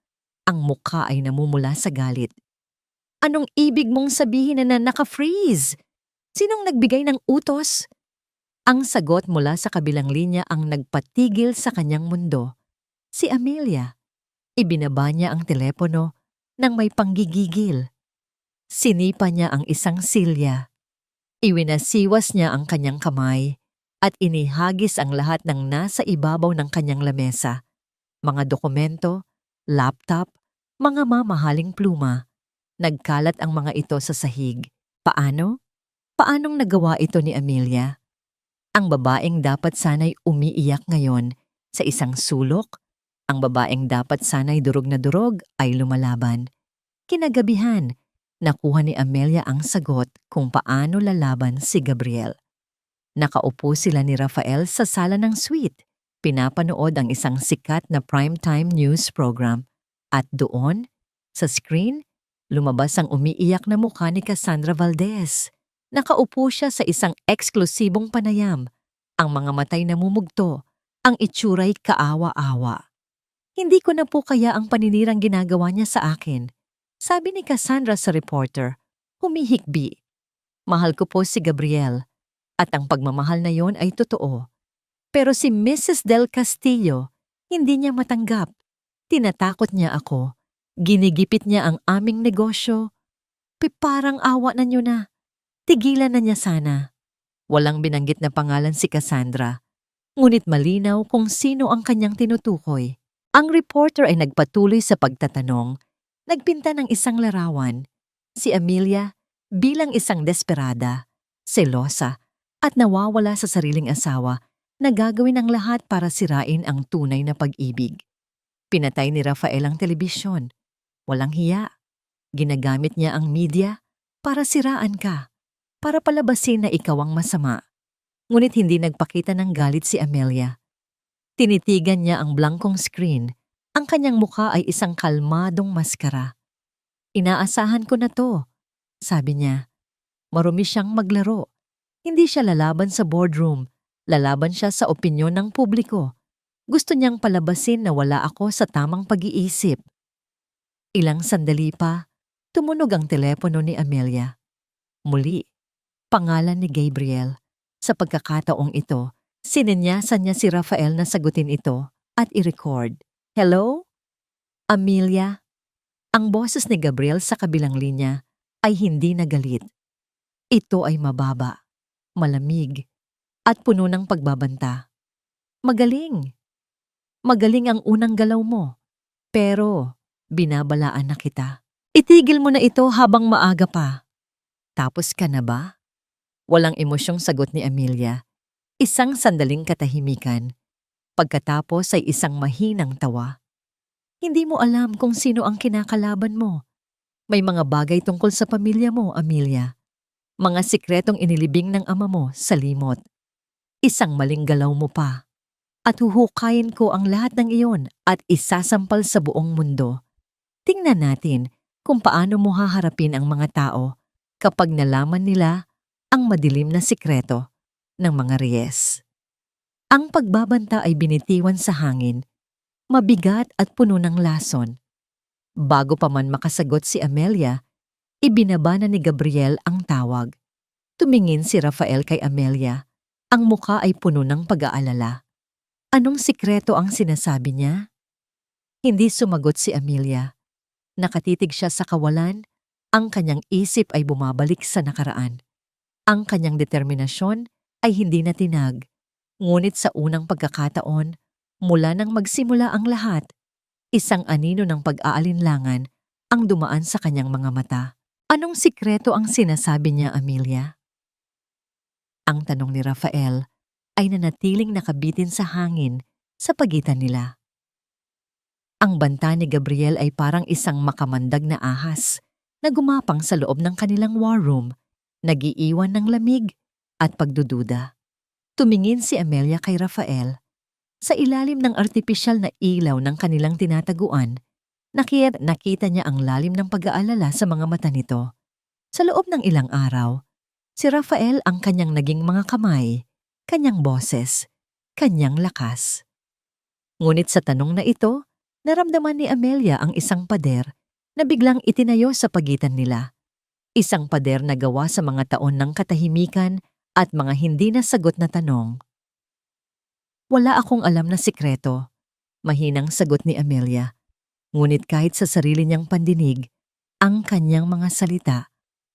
Ang mukha ay namumula sa galit. Anong ibig mong sabihin na naka-freeze? Sinong nagbigay ng utos? Ang sagot mula sa kabilang linya ang nagpatigil sa kanyang mundo. Si Amelia. Ibinaba niya ang telepono nang may panggigigil. Sinipa niya ang isang silya. Iwinasiwas niya ang kanyang kamay at inihagis ang lahat ng nasa ibabaw ng kanyang lamesa. Mga dokumento, laptop, mga mamahaling pluma. Nagkalat ang mga ito sa sahig. Paano? Paanong nagawa ito ni Amelia? Ang babaeng dapat sana'y umiiyak ngayon sa isang sulok, ang babaeng dapat sana'y durog na durog ay lumalaban. Kinagabihan, nakuha ni Amelia ang sagot kung paano lalaban si Gabriel. Nakaupo sila ni Rafael sa sala ng suite, pinapanood ang isang sikat na primetime news program. At doon, sa screen, lumabas ang umiiyak na mukha ni Cassandra Valdez. Nakaupo siya sa isang eksklusibong panayam. Ang mga matay namumugto, ang itsuray kaawa-awa. Hindi ko na po kaya ang paninirang ginagawa niya sa akin. Sabi ni Cassandra sa reporter, humihikbi. Mahal ko po si Gabriel, at ang pagmamahal na yon ay totoo. Pero si Mrs. Del Castillo, hindi niya matanggap. Tinatakot niya ako. Ginigipit niya ang aming negosyo. Parang awa na niyo na. Tigilan na niya sana. Walang binanggit na pangalan si Cassandra. Ngunit malinaw kung sino ang kanyang tinutukoy. Ang reporter ay nagpatuloy sa pagtatanong. Nagpinta ng isang larawan. Si Amelia bilang isang desperada, selosa, at nawawala sa sariling asawa na gagawin ang lahat para sirain ang tunay na pag-ibig. Pinatay ni Rafael ang telebisyon. Walang hiya. Ginagamit niya ang media para siraan ka. Para palabasin na ikaw ang masama. Ngunit hindi nagpakita ng galit si Amelia. Tinitigan niya ang blankong screen. Ang kanyang mukha ay isang kalmadong maskara. Inaasahan ko na to, sabi niya. Marumi siyang maglaro. Hindi siya lalaban sa boardroom. Lalaban siya sa opinyon ng publiko. Gusto niyang palabasin na wala ako sa tamang pag-iisip. Ilang sandali pa, tumunog ang telepono ni Amelia. Muli, pangalan ni Gabriel. Sa pagkakataong ito, sininyasan niya si Rafael na sagutin ito at i-record. Hello? Amelia? Ang boses ni Gabriel sa kabilang linya ay hindi nagalit. Ito ay mababa, malamig, at puno ng pagbabanta. Magaling! Magaling ang unang galaw mo. Pero, binabalaan na kita. Itigil mo na ito habang maaga pa. Tapos ka na ba? Walang emosyong sagot ni Amelia. Isang sandaling katahimikan. Pagkatapos ay isang mahinang tawa. Hindi mo alam kung sino ang kinakalaban mo. May mga bagay tungkol sa pamilya mo, Amelia. Mga sikretong inilibing ng ama mo sa limot. Isang maling galaw mo pa. At huhukayin ko ang lahat ng iyon at isasampal sa buong mundo. Tingnan natin kung paano mo haharapin ang mga tao kapag nalaman nila ang madilim na sikreto ng mga Reyes. Ang pagbabanta ay binitiwan sa hangin, mabigat at puno ng lason. Bago pa man makasagot si Amelia, ibinaba na ni Gabriel ang tawag. Tumingin si Rafael kay Amelia. Ang muka ay puno ng pag-aalala. Anong sikreto ang sinasabi niya? Hindi sumagot si Amelia. Nakatitig siya sa kawalan, ang kanyang isip ay bumabalik sa nakaraan. Ang kanyang determinasyon ay hindi natinag, ngunit sa unang pagkakataon, mula nang magsimula ang lahat, isang anino ng pag-aalinlangan ang dumaan sa kanyang mga mata. Anong sikreto ang sinasabi niya, Amelia? Ang tanong ni Rafael ay nanatiling nakabitin sa hangin sa pagitan nila. Ang banta ni Gabriel ay parang isang makamandag na ahas na gumapang sa loob ng kanilang war room, nag-iiwan ng lamig at pagdududa. Tumingin si Amelia kay Rafael. Sa ilalim ng artipisyal na ilaw ng kanilang tinataguan, nakita niya ang lalim ng pag-aalala sa mga mata nito. Sa loob ng ilang araw, si Rafael ang kanyang naging mga kamay, kanyang boses, kanyang lakas. Ngunit sa tanong na ito, naramdaman ni Amelia ang isang pader na biglang itinayo sa pagitan nila. Isang pader na gawa sa mga taon ng katahimikan at mga hindi nasagot na tanong. Wala akong alam na sikreto, mahinang sagot ni Amelia. Ngunit kahit sa sarili niyang pandinig, ang kanyang mga salita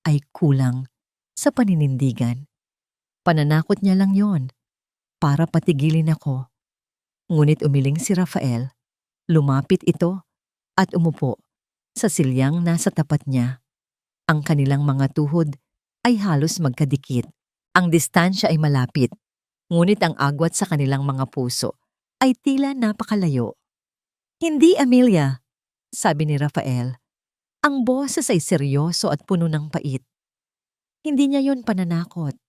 ay kulang sa paninindigan. Pananakot niya lang yon para patigilin ako. Ngunit umiling si Rafael, lumapit ito at umupo sa silyang nasa tapat niya. Ang kanilang mga tuhod ay halos magkadikit. Ang distansya ay malapit, ngunit ang agwat sa kanilang mga puso ay tila napakalayo. Hindi, Amelia, sabi ni Rafael. Ang boses ay seryoso at puno ng pait. Hindi niya yon pananakot.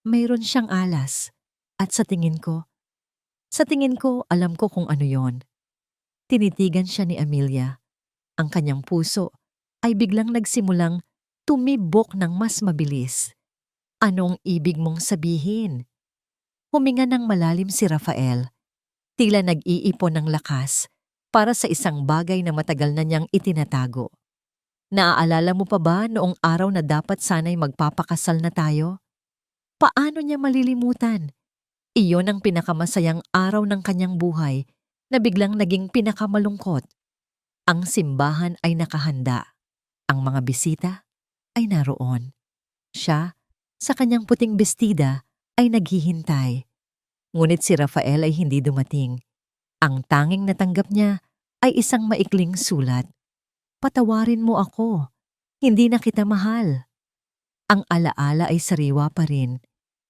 Mayroon siyang alas. At sa tingin ko, alam ko kung ano yon. Tinitigan siya ni Amelia. Ang kanyang puso ay biglang nagsimulang tumibok ng mas mabilis. Anong ibig mong sabihin? Huminga ng malalim si Rafael. Tila nag-iipon ng lakas para sa isang bagay na matagal na niyang itinatago. Naaalala mo pa ba noong araw na dapat sana'y magpapakasal na tayo? Paano niya malilimutan? Iyon ang pinakamasayang araw ng kanyang buhay na biglang naging pinakamalungkot. Ang simbahan ay nakahanda. Ang mga bisita ay naroon. Siya, sa kanyang puting bestida, ay naghihintay. Ngunit si Rafael ay hindi dumating. Ang tanging natanggap niya ay isang maikling sulat. Patawarin mo ako. Hindi na kita mahal. Ang alaala ay sariwa pa rin.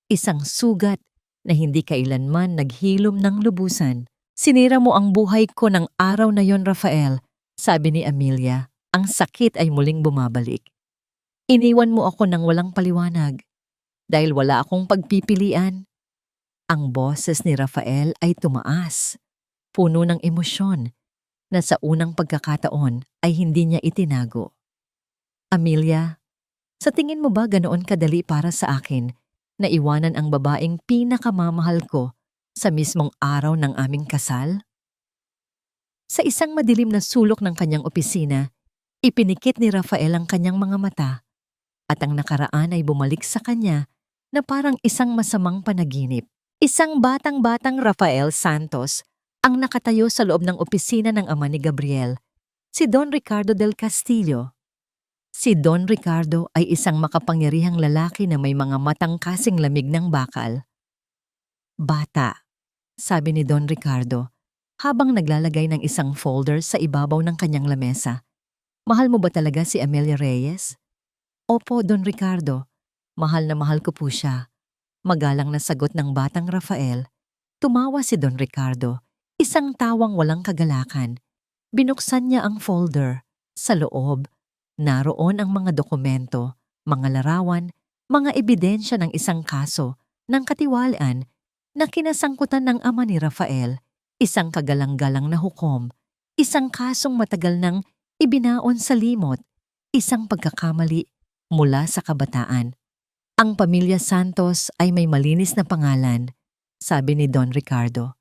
Isang sugat na hindi kailanman naghilom ng lubusan. Sinira mo ang buhay ko ng araw na yon, Rafael, sabi ni Amelia. Ang sakit ay muling bumabalik. Iniwan mo ako ng walang paliwanag dahil wala akong pagpipilian. Ang boses ni Rafael ay tumaas, puno ng emosyon na sa unang pagkakataon ay hindi niya itinago. Amelia, Sa tingin mo ba ganoon kadali para sa akin na iwanan ang babaeng pinakamamahal ko sa mismong araw ng aming kasal? Sa isang madilim na sulok ng kanyang opisina, ipinikit ni Rafael ang kanyang mga mata at ang nakaraan ay bumalik sa kanya na parang isang masamang panaginip. Isang batang-batang Rafael Santos ang nakatayo sa loob ng opisina ng ama ni Gabriel, si Don Ricardo del Castillo. Si Don Ricardo ay isang makapangyarihang lalaki na may mga matang kasing lamig ng bakal. Bata, sabi ni Don Ricardo, habang naglalagay ng isang folder sa ibabaw ng kanyang lamesa. Mahal mo ba talaga si Amelia Reyes? Opo, Don Ricardo. Mahal na mahal ko po siya. Magalang na sagot ng batang Rafael. Tumawa si Don Ricardo, isang tawang walang kagalakan. Binuksan niya ang folder. Sa loob, naroon ang mga dokumento, mga larawan, mga ebidensya ng isang kaso ng katiwalaan na kinasangkutan ng ama ni Rafael, isang kagalang-galang na hukom, isang kasong matagal nang ibinaon sa limot, isang pagkakamali mula sa kabataan. Ang pamilya Santos ay may malinis na pangalan, sabi ni Don Ricardo.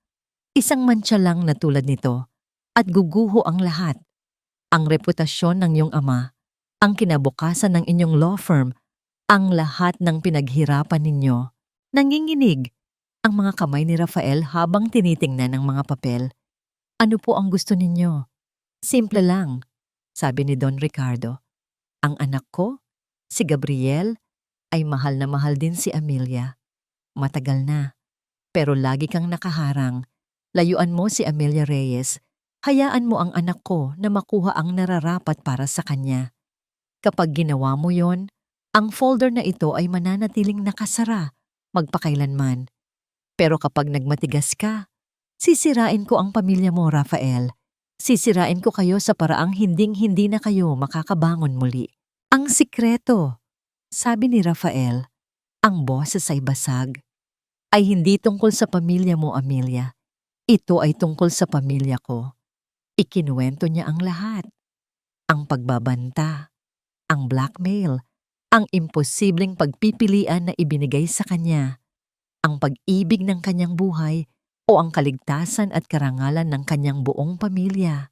Isang mantsa lang na tulad nito at guguho ang lahat. Ang reputasyon ng iyong ama, ang kinabukasan ng inyong law firm, ang lahat ng pinaghirapan ninyo. Nanginginig ang mga kamay ni Rafael habang tinitingnan ang mga papel. Ano po ang gusto ninyo? Simple lang, sabi ni Don Ricardo. Ang anak ko, si Gabriel, ay mahal na mahal din si Amelia. Matagal na, pero lagi kang nakaharang. Layuan mo si Amelia Reyes. Hayaan mo ang anak ko na makuha ang nararapat para sa kanya. Kapag ginawa mo yon, ang folder na ito ay mananatiling nakasara, magpakailanman. Pero kapag nagmatigas ka, sisirain ko ang pamilya mo, Rafael. Sisirain ko kayo sa paraang hinding-hindi na kayo makakabangon muli. Ang sikreto, sabi ni Rafael, ang boses ay basag, ay hindi tungkol sa pamilya mo, Amelia. Ito ay tungkol sa pamilya ko. Ikinuwento niya ang lahat. Ang pagbabanta, ang blackmail, ang imposibleng pagpipilian na ibinigay sa kanya, ang pag-ibig ng kanyang buhay o ang kaligtasan at karangalan ng kanyang buong pamilya.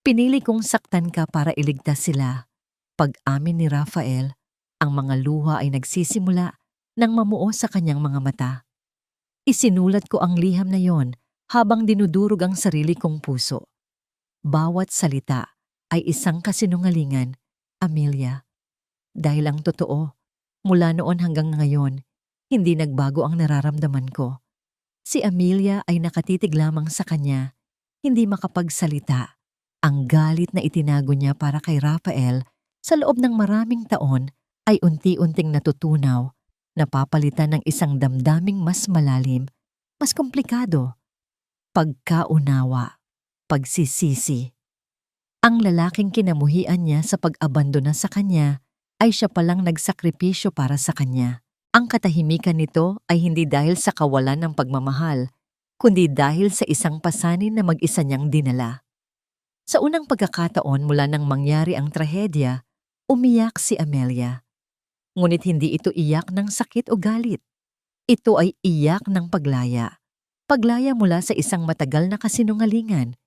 Pinili kong saktan ka para iligtas sila. Pag-amin ni Rafael, ang mga luha ay nagsisimula nang mamuo sa kanyang mga mata. Isinulat ko ang liham na yon habang dinudurog ang sarili kong puso. Bawat salita ay isang kasinungalingan, Amelia. Dahil ang totoo, mula noon hanggang ngayon, hindi nagbago ang nararamdaman ko. Si Amelia ay nakatitig lamang sa kanya, hindi makapagsalita. Ang galit na itinago niya para kay Rafael sa loob ng maraming taon ay unti-unting natutunaw, napapalitan ng isang damdaming mas malalim, mas komplikado. Pagkaunawa, pagsisisi. Ang lalaking kinamuhian niya sa pag-abandona sa kanya ay siya palang nagsakripisyo para sa kanya. Ang katahimikan nito ay hindi dahil sa kawalan ng pagmamahal, kundi dahil sa isang pasanin na mag-isa niyang dinala. Sa unang pagkakataon mula nang mangyari ang trahedya, umiyak si Amelia. Ngunit hindi ito iyak ng sakit o galit. Ito ay iyak ng paglaya. Paglaya mula sa isang matagal na kasinungalingan.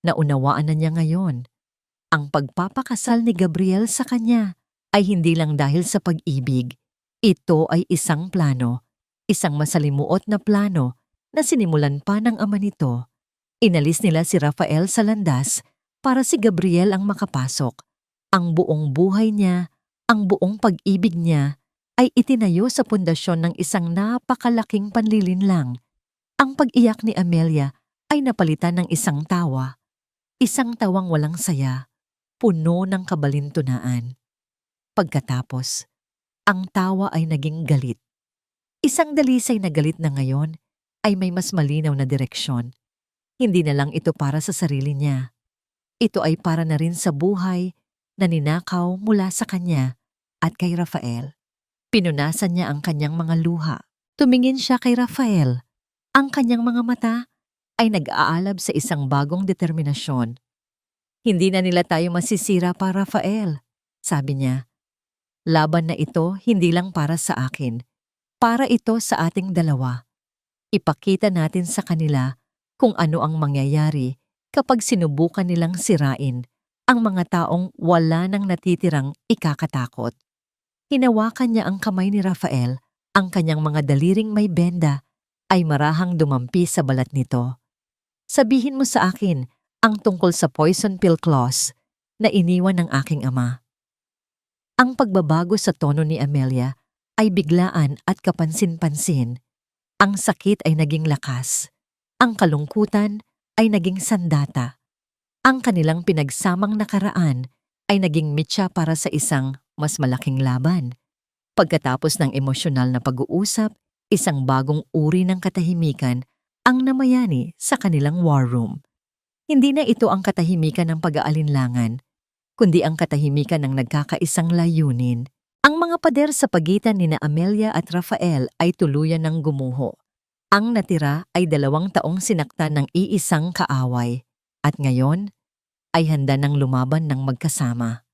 Naunawaan na niya ngayon. Ang pagpapakasal ni Gabriel sa kanya ay hindi lang dahil sa pag-ibig. Ito ay isang plano, isang masalimuot na plano na sinimulan pa ng ama nito. Inalis nila si Rafael sa landas para si Gabriel ang makapasok. Ang buong buhay niya, ang buong pag-ibig niya ay itinayo sa pundasyon ng isang napakalaking panlilinlang. Ang pag-iyak ni Amelia ay napalitan ng isang tawa. Isang tawang walang saya, puno ng kabalintunaan. Pagkatapos, ang tawa ay naging galit. Isang dalisay na galit na ngayon ay may mas malinaw na direksyon. Hindi na lang ito para sa sarili niya. Ito ay para na rin sa buhay na ninakaw mula sa kanya at kay Rafael. Pinunasan niya ang kanyang mga luha. Tumingin siya kay Rafael. Ang kanyang mga mata ay nag-aalab sa isang bagong determinasyon. Hindi na nila tayo masisira pa, Rafael, sabi niya. Laban na ito hindi lang para sa akin, para ito sa ating dalawa. Ipakita natin sa kanila kung ano ang mangyayari kapag sinubukan nilang sirain ang mga taong wala nang natitirang ikakatakot. Hinawakan niya ang kamay ni Rafael, ang kanyang mga daliring may benda ay marahang dumampi sa balat nito. Sabihin mo sa akin ang tungkol sa poison pill clause na iniwan ng aking ama. Ang pagbabago sa tono ni Amelia ay biglaan at kapansin-pansin. Ang sakit ay naging lakas. Ang kalungkutan ay naging sandata. Ang kanilang pinagsamang nakaraan ay naging mitya para sa isang mas malaking laban. Pagkatapos ng emosyonal na pag-uusap, isang bagong uri ng katahimikan ang namayani sa kanilang war room. Hindi na ito ang katahimikan ng pag-aalinlangan, kundi ang katahimikan ng nagkakaisang layunin. Ang mga pader sa pagitan ni na Amelia at Rafael ay tuluyan ng gumuho. Ang natira ay 2 taong sinaktan ng iisang kaaway, at ngayon ay handa ng lumaban ng magkasama.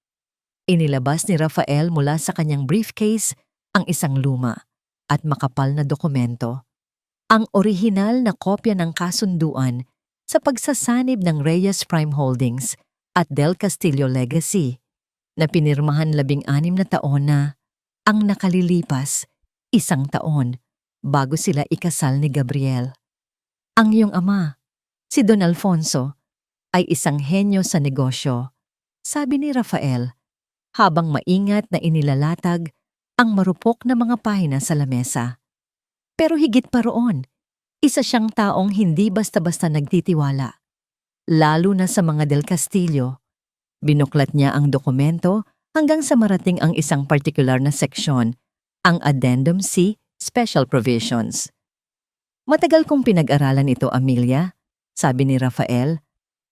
Inilabas ni Rafael mula sa kanyang briefcase ang isang luma at makapal na dokumento. Ang orihinal na kopya ng kasunduan sa pagsasanib ng Reyes Prime Holdings at Del Castillo Legacy na pinirmahan 16 na taon na ang nakalilipas 1 taon bago sila ikasal ni Gabriel. Ang iyong ama, si Don Alfonso, ay isang henyo sa negosyo, sabi ni Rafael, habang maingat na inilalatag ang marupok na mga pahina sa lamesa. Pero higit pa roon, isa siyang taong hindi basta-basta nagtitiwala, lalo na sa mga Del Castillo. Binuklat niya ang dokumento hanggang sa marating ang isang partikular na seksyon, ang Addendum C, Special Provisions. Matagal kong pinag-aralan ito, Amelia, sabi ni Rafael.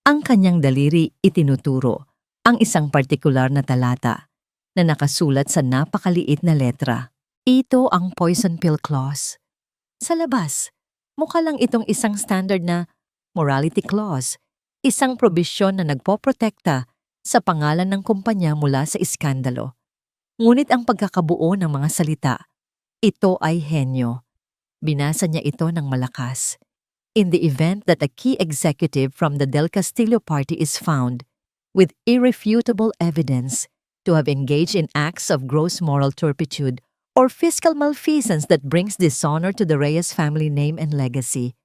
Ang kanyang daliri itinuturo ang isang partikular na talata na nakasulat sa napakaliit na letra. Ito ang poison pill clause. Sa labas, mukha lang itong isang standard na morality clause, isang probisyon na nagpoprotekta sa pangalan ng kumpanya mula sa iskandalo. Ngunit ang pagkakabuo ng mga salita, ito ay henyo. Binasa niya ito ng malakas. In the event that a key executive from the Del Castillo party is found with irrefutable evidence to have engaged in acts of gross moral turpitude or fiscal malfeasance that brings dishonor to the Reyes family name and legacy,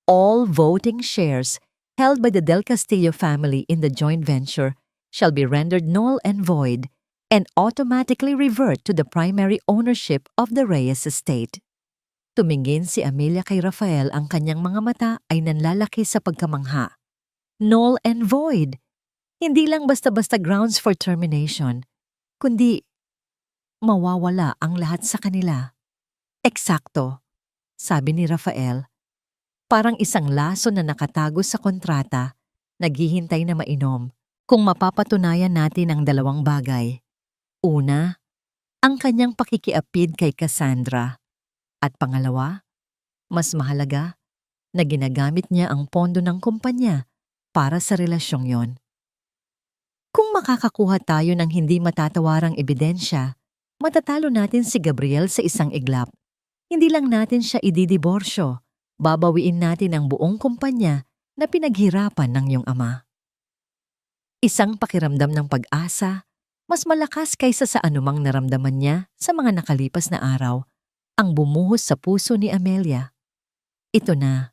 all voting shares held by the Del Castillo family in the joint venture shall be rendered null and void and automatically revert to the primary ownership of the Reyes estate. Tumingin si Amelia kay Rafael, ang kanyang mga mata ay nanlalaki sa pagkamangha. Null and void. Hindi lang basta-basta grounds for termination, kundi mawawala ang lahat sa kanila. Eksakto, sabi ni Rafael. Parang isang laso na nakatago sa kontrata, naghihintay na mainom kung mapapatunayan natin ang 2 bagay. Una, ang kanyang pakikiapid kay Cassandra. At pangalawa, mas mahalaga, na ginagamit niya ang pondo ng kumpanya para sa relasyong yon. Kung makakakuha tayo ng hindi matatawarang ebidensya, matatalo natin si Gabriel sa isang iglap. Hindi lang natin siya ididiborsyo, babawiin natin ang buong kumpanya na pinaghirapan ng iyong ama. Isang pakiramdam ng pag-asa, mas malakas kaysa sa anumang naramdaman niya sa mga nakalipas na araw, ang bumuhos sa puso ni Amelia. Ito na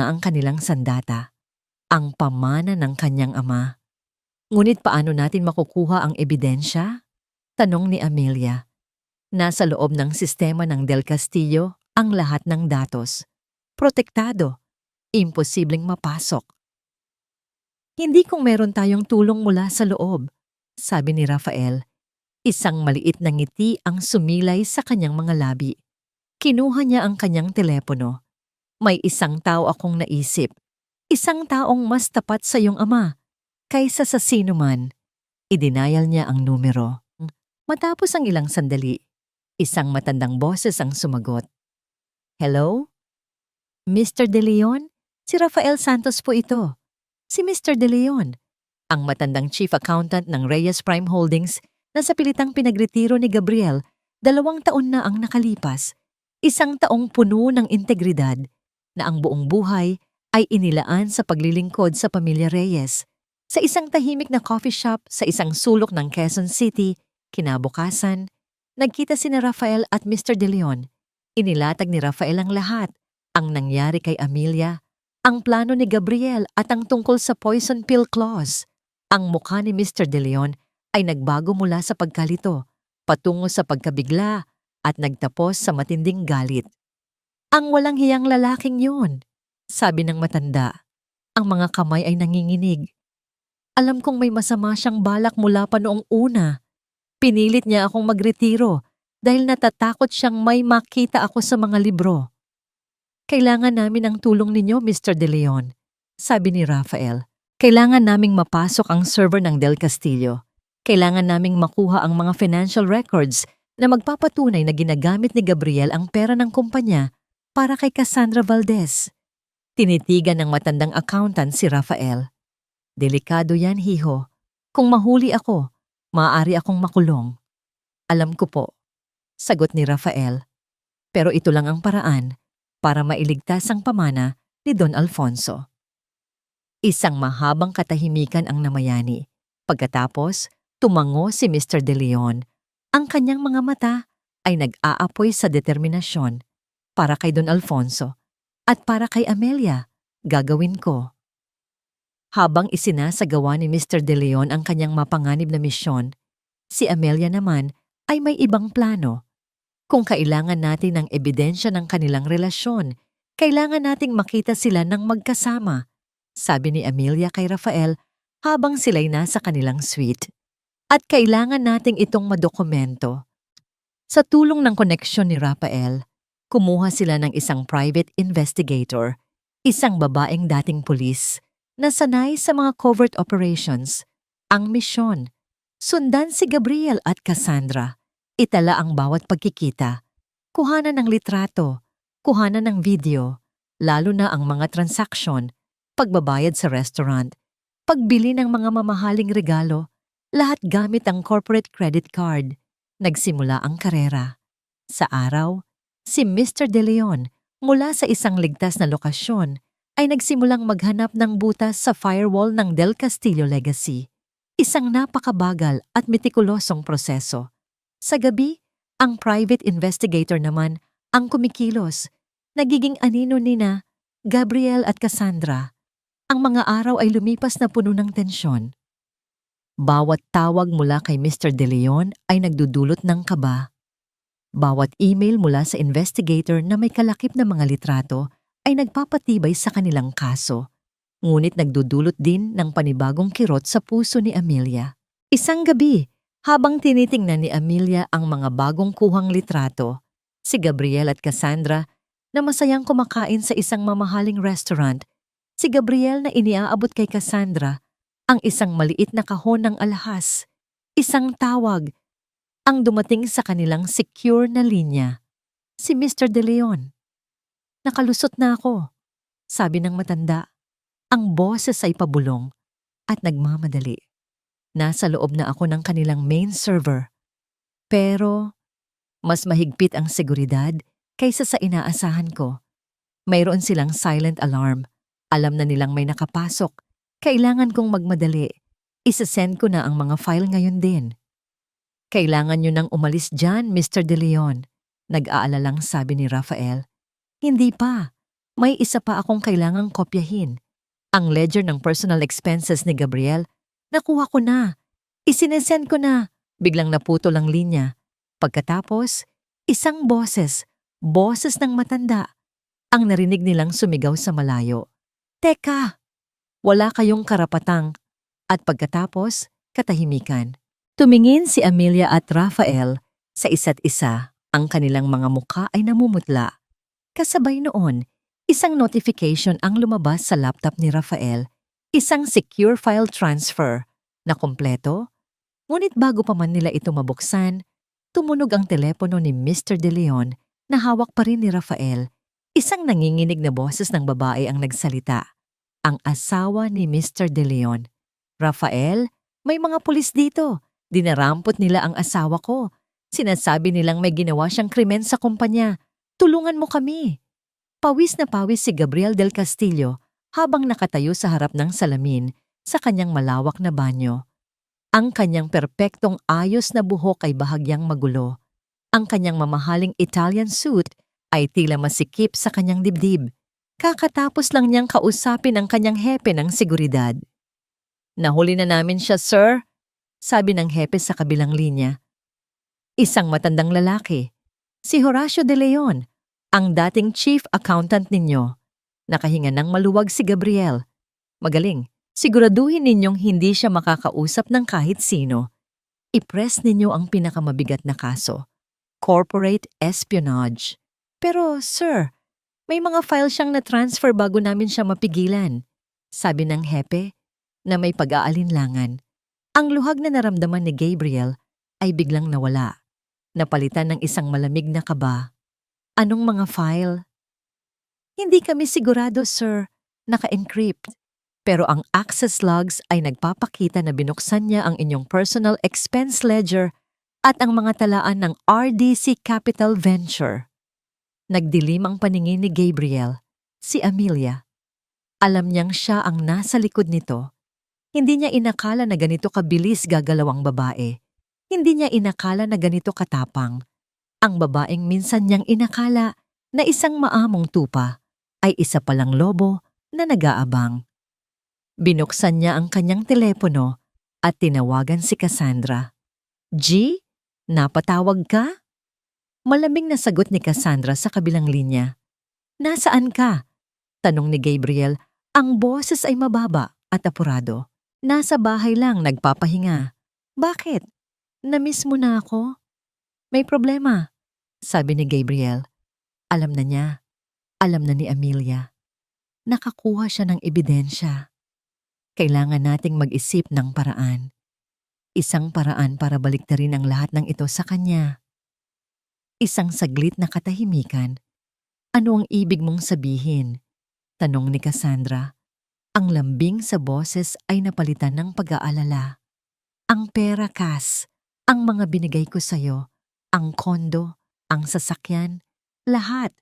ang kanilang sandata, ang pamana ng kanyang ama. Ngunit paano natin makukuha ang ebidensya? Tanong ni Amelia. Nasa loob ng sistema ng Del Castillo ang lahat ng datos. Protektado. Imposibleng mapasok. Hindi kung meron tayong tulong mula sa loob, sabi ni Rafael. Isang maliit na ngiti ang sumilay sa kanyang mga labi. Kinuha niya ang kanyang telepono. May isang tao akong naisip. Isang taong mas tapat sa iyong ama kaysa sa sino man. Idinayal niya ang numero. Matapos ang ilang sandali, isang matandang boses ang sumagot. Hello? Mr. De Leon? Si Rafael Santos po ito. Si Mr. De Leon, ang matandang chief accountant ng Reyes Prime Holdings na sa pilitang pinagretiro ni Gabriel, 2 taon na ang nakalipas. 1 taong puno ng integridad na ang buong buhay ay inilaan sa paglilingkod sa pamilya Reyes. Sa isang tahimik na coffee shop sa isang sulok ng Quezon City, kinabukasan, nagkita sina Rafael at Mr. De Leon. Inilatag ni Rafael ang lahat, ang nangyari kay Amelia, ang plano ni Gabriel at ang tungkol sa poison pill clause. Ang mukha ni Mr. De Leon ay nagbago mula sa pagkalito, patungo sa pagkabigla at nagtapos sa matinding galit. Ang walang hiyang lalaking yun, sabi ng matanda. Ang mga kamay ay nanginginig. Alam kong may masama siyang balak mula pa noong una. Pinilit niya akong magretiro dahil natatakot siyang may makita ako sa mga libro. Kailangan namin ang tulong ninyo, Mr. De Leon, sabi ni Rafael. Kailangan naming mapasok ang server ng Del Castillo. Kailangan naming makuha ang mga financial records na magpapatunay na ginagamit ni Gabriel ang pera ng kumpanya para kay Cassandra Valdez. Tinitigan ng matandang accountant si Rafael. Delikado yan, hiho. Kung mahuli ako, maaari akong makulong. Alam ko po, sagot ni Rafael. Pero ito lang ang paraan para mailigtas ang pamana ni Don Alfonso. Isang mahabang katahimikan ang namayani. Pagkatapos, tumango si Mr. De Leon. Ang kanyang mga mata ay nag-aapoy sa determinasyon. Para kay Don Alfonso at para kay Amelia, gagawin ko. Habang isinasagawa ni Mr. De Leon ang kanyang mapanganib na misyon, si Amelia naman ay may ibang plano. Kung kailangan natin ng ebidensya ng kanilang relasyon, kailangan nating makita sila ng magkasama, sabi ni Amelia kay Rafael habang sila'y nasa kanilang suite. At kailangan nating itong madokumento. Sa tulong ng koneksyon ni Rafael, kumuha sila ng isang private investigator, isang babaeng dating pulis, na sanay sa mga covert operations. Ang misyon, sundan si Gabriel at Cassandra. Itala ang bawat pagkikita, kuhanan ng litrato, kuhanan ng video, lalo na ang mga transaksyon, pagbabayad sa restaurant, pagbili ng mga mamahaling regalo, lahat gamit ang corporate credit card. Nagsimula ang karera. Sa araw, si Mr. De Leon mula sa isang ligtas na lokasyon ay nagsimulang maghanap ng butas sa firewall ng Del Castillo Legacy. Isang napakabagal at metikulosong proseso. Sa gabi, ang private investigator naman ang kumikilos. Nagiging anino nina Gabriel at Cassandra. Ang mga araw ay lumipas na puno ng tensyon. Bawat tawag mula kay Mr. De Leon ay nagdudulot ng kaba. Bawat email mula sa investigator na may kalakip na mga litrato ay nagpapatibay sa kanilang kaso. Ngunit nagdudulot din ng panibagong kirot sa puso ni Amelia. Isang gabi, habang tinitingnan ni Amelia ang mga bagong kuhang litrato, si Gabriel at Cassandra na masayang kumakain sa isang mamahaling restaurant, si Gabriel na iniaabot kay Cassandra ang isang maliit na kahon ng alahas, isang tawag, ang dumating sa kanilang secure na linya. Si Mr. De Leon. Nakalusot na ako, sabi ng matanda. Ang boses ay pabulong at nagmamadali. Nasa loob na ako ng kanilang main server. Pero mas mahigpit ang seguridad kaysa sa inaasahan ko. Mayroon silang silent alarm. Alam na nilang may nakapasok. Kailangan kong magmadali. Isasend ko na ang mga file ngayon din. Kailangan nyo nang umalis dyan, Mr. De Leon. Nag-aalalang sabi ni Rafael. Hindi pa. May isa pa akong kailangang kopyahin. Ang ledger ng personal expenses ni Gabriel, nakuha ko na. Isinesend ko na. Biglang naputol ang linya. Pagkatapos, isang boses ng matanda, ang narinig nilang sumigaw sa malayo. Teka! Wala kayong karapatang. At pagkatapos, katahimikan. Tumingin si Amelia at Rafael sa isa't isa. Ang kanilang mga mukha ay namumutla. Kasabay noon, isang notification ang lumabas sa laptop ni Rafael. Isang secure file transfer na kompleto. Ngunit bago pa man nila ito mabuksan, tumunog ang telepono ni Mr. De Leon na hawak pa rin ni Rafael. Isang nanginginig na boses ng babae ang nagsalita. Ang asawa ni Mr. De Leon. Rafael, may mga pulis dito. Dinarampot nila ang asawa ko. Sinasabi nilang may ginawa siyang krimen sa kumpanya. Tulungan mo kami. Pawis na pawis si Gabriel del Castillo habang nakatayo sa harap ng salamin sa kanyang malawak na banyo. Ang kanyang perpektong ayos na buhok ay bahagyang magulo. Ang kanyang mamahaling Italian suit ay tila masikip sa kanyang dibdib. Kakatapos lang niyang kausapin ang kanyang hepe ng seguridad. "Nahuli na namin siya, sir," sabi ng hepe sa kabilang linya. Isang matandang lalaki, si Horacio de Leon, ang dating chief accountant ninyo. Nakahinga ng maluwag si Gabriel. "Magaling, siguraduhin ninyong hindi siya makakausap ng kahit sino. I-press ninyo ang pinakamabigat na kaso, corporate espionage." "Pero sir, may mga file siyang na-transfer bago namin siya mapigilan," sabi ng hepe na may pag-aalinlangan. Ang luhag na naramdaman ni Gabriel ay biglang nawala, napalitan ng isang malamig na kaba. "Anong mga file?" "Hindi kami sigurado, sir. Naka-encrypt. Pero ang access logs ay nagpapakita na binuksan niya ang inyong personal expense ledger at ang mga talaan ng RDC Capital Venture." Nagdilim ang paningin ni Gabriel, si Amelia. Alam niyang siya ang nasa likod nito. Hindi niya inakala na ganito kabilis gagalaw ang babae. Hindi niya inakala na ganito katapang. Ang babaeng minsan niyang inakala na isang maamong tupa ay isa palang lobo na nag-aabang. Binuksan niya ang kanyang telepono at tinawagan si Cassandra. "G, napatawag ka?" Malamig na sagot ni Cassandra sa kabilang linya. "Nasaan ka?" tanong ni Gabriel. Ang boses ay mababa at apurado. "Nasa bahay lang, nagpapahinga." "Bakit? Namiss mo na ako?" "May problema," sabi ni Gabriel. Alam na niya. Alam na ni Amelia. Nakakuha siya ng ebidensya. Kailangan nating mag-isip ng paraan. Isang paraan para baliktarin ang lahat ng ito sa kanya. Isang saglit na katahimikan. "Ano ang ibig mong sabihin?" tanong ni Cassandra. Ang lambing sa boses ay napalitan ng pag-aalala. "Ang pera, Cass. Ang mga binigay ko sa'yo. Ang kondo, ang sasakyan, lahat.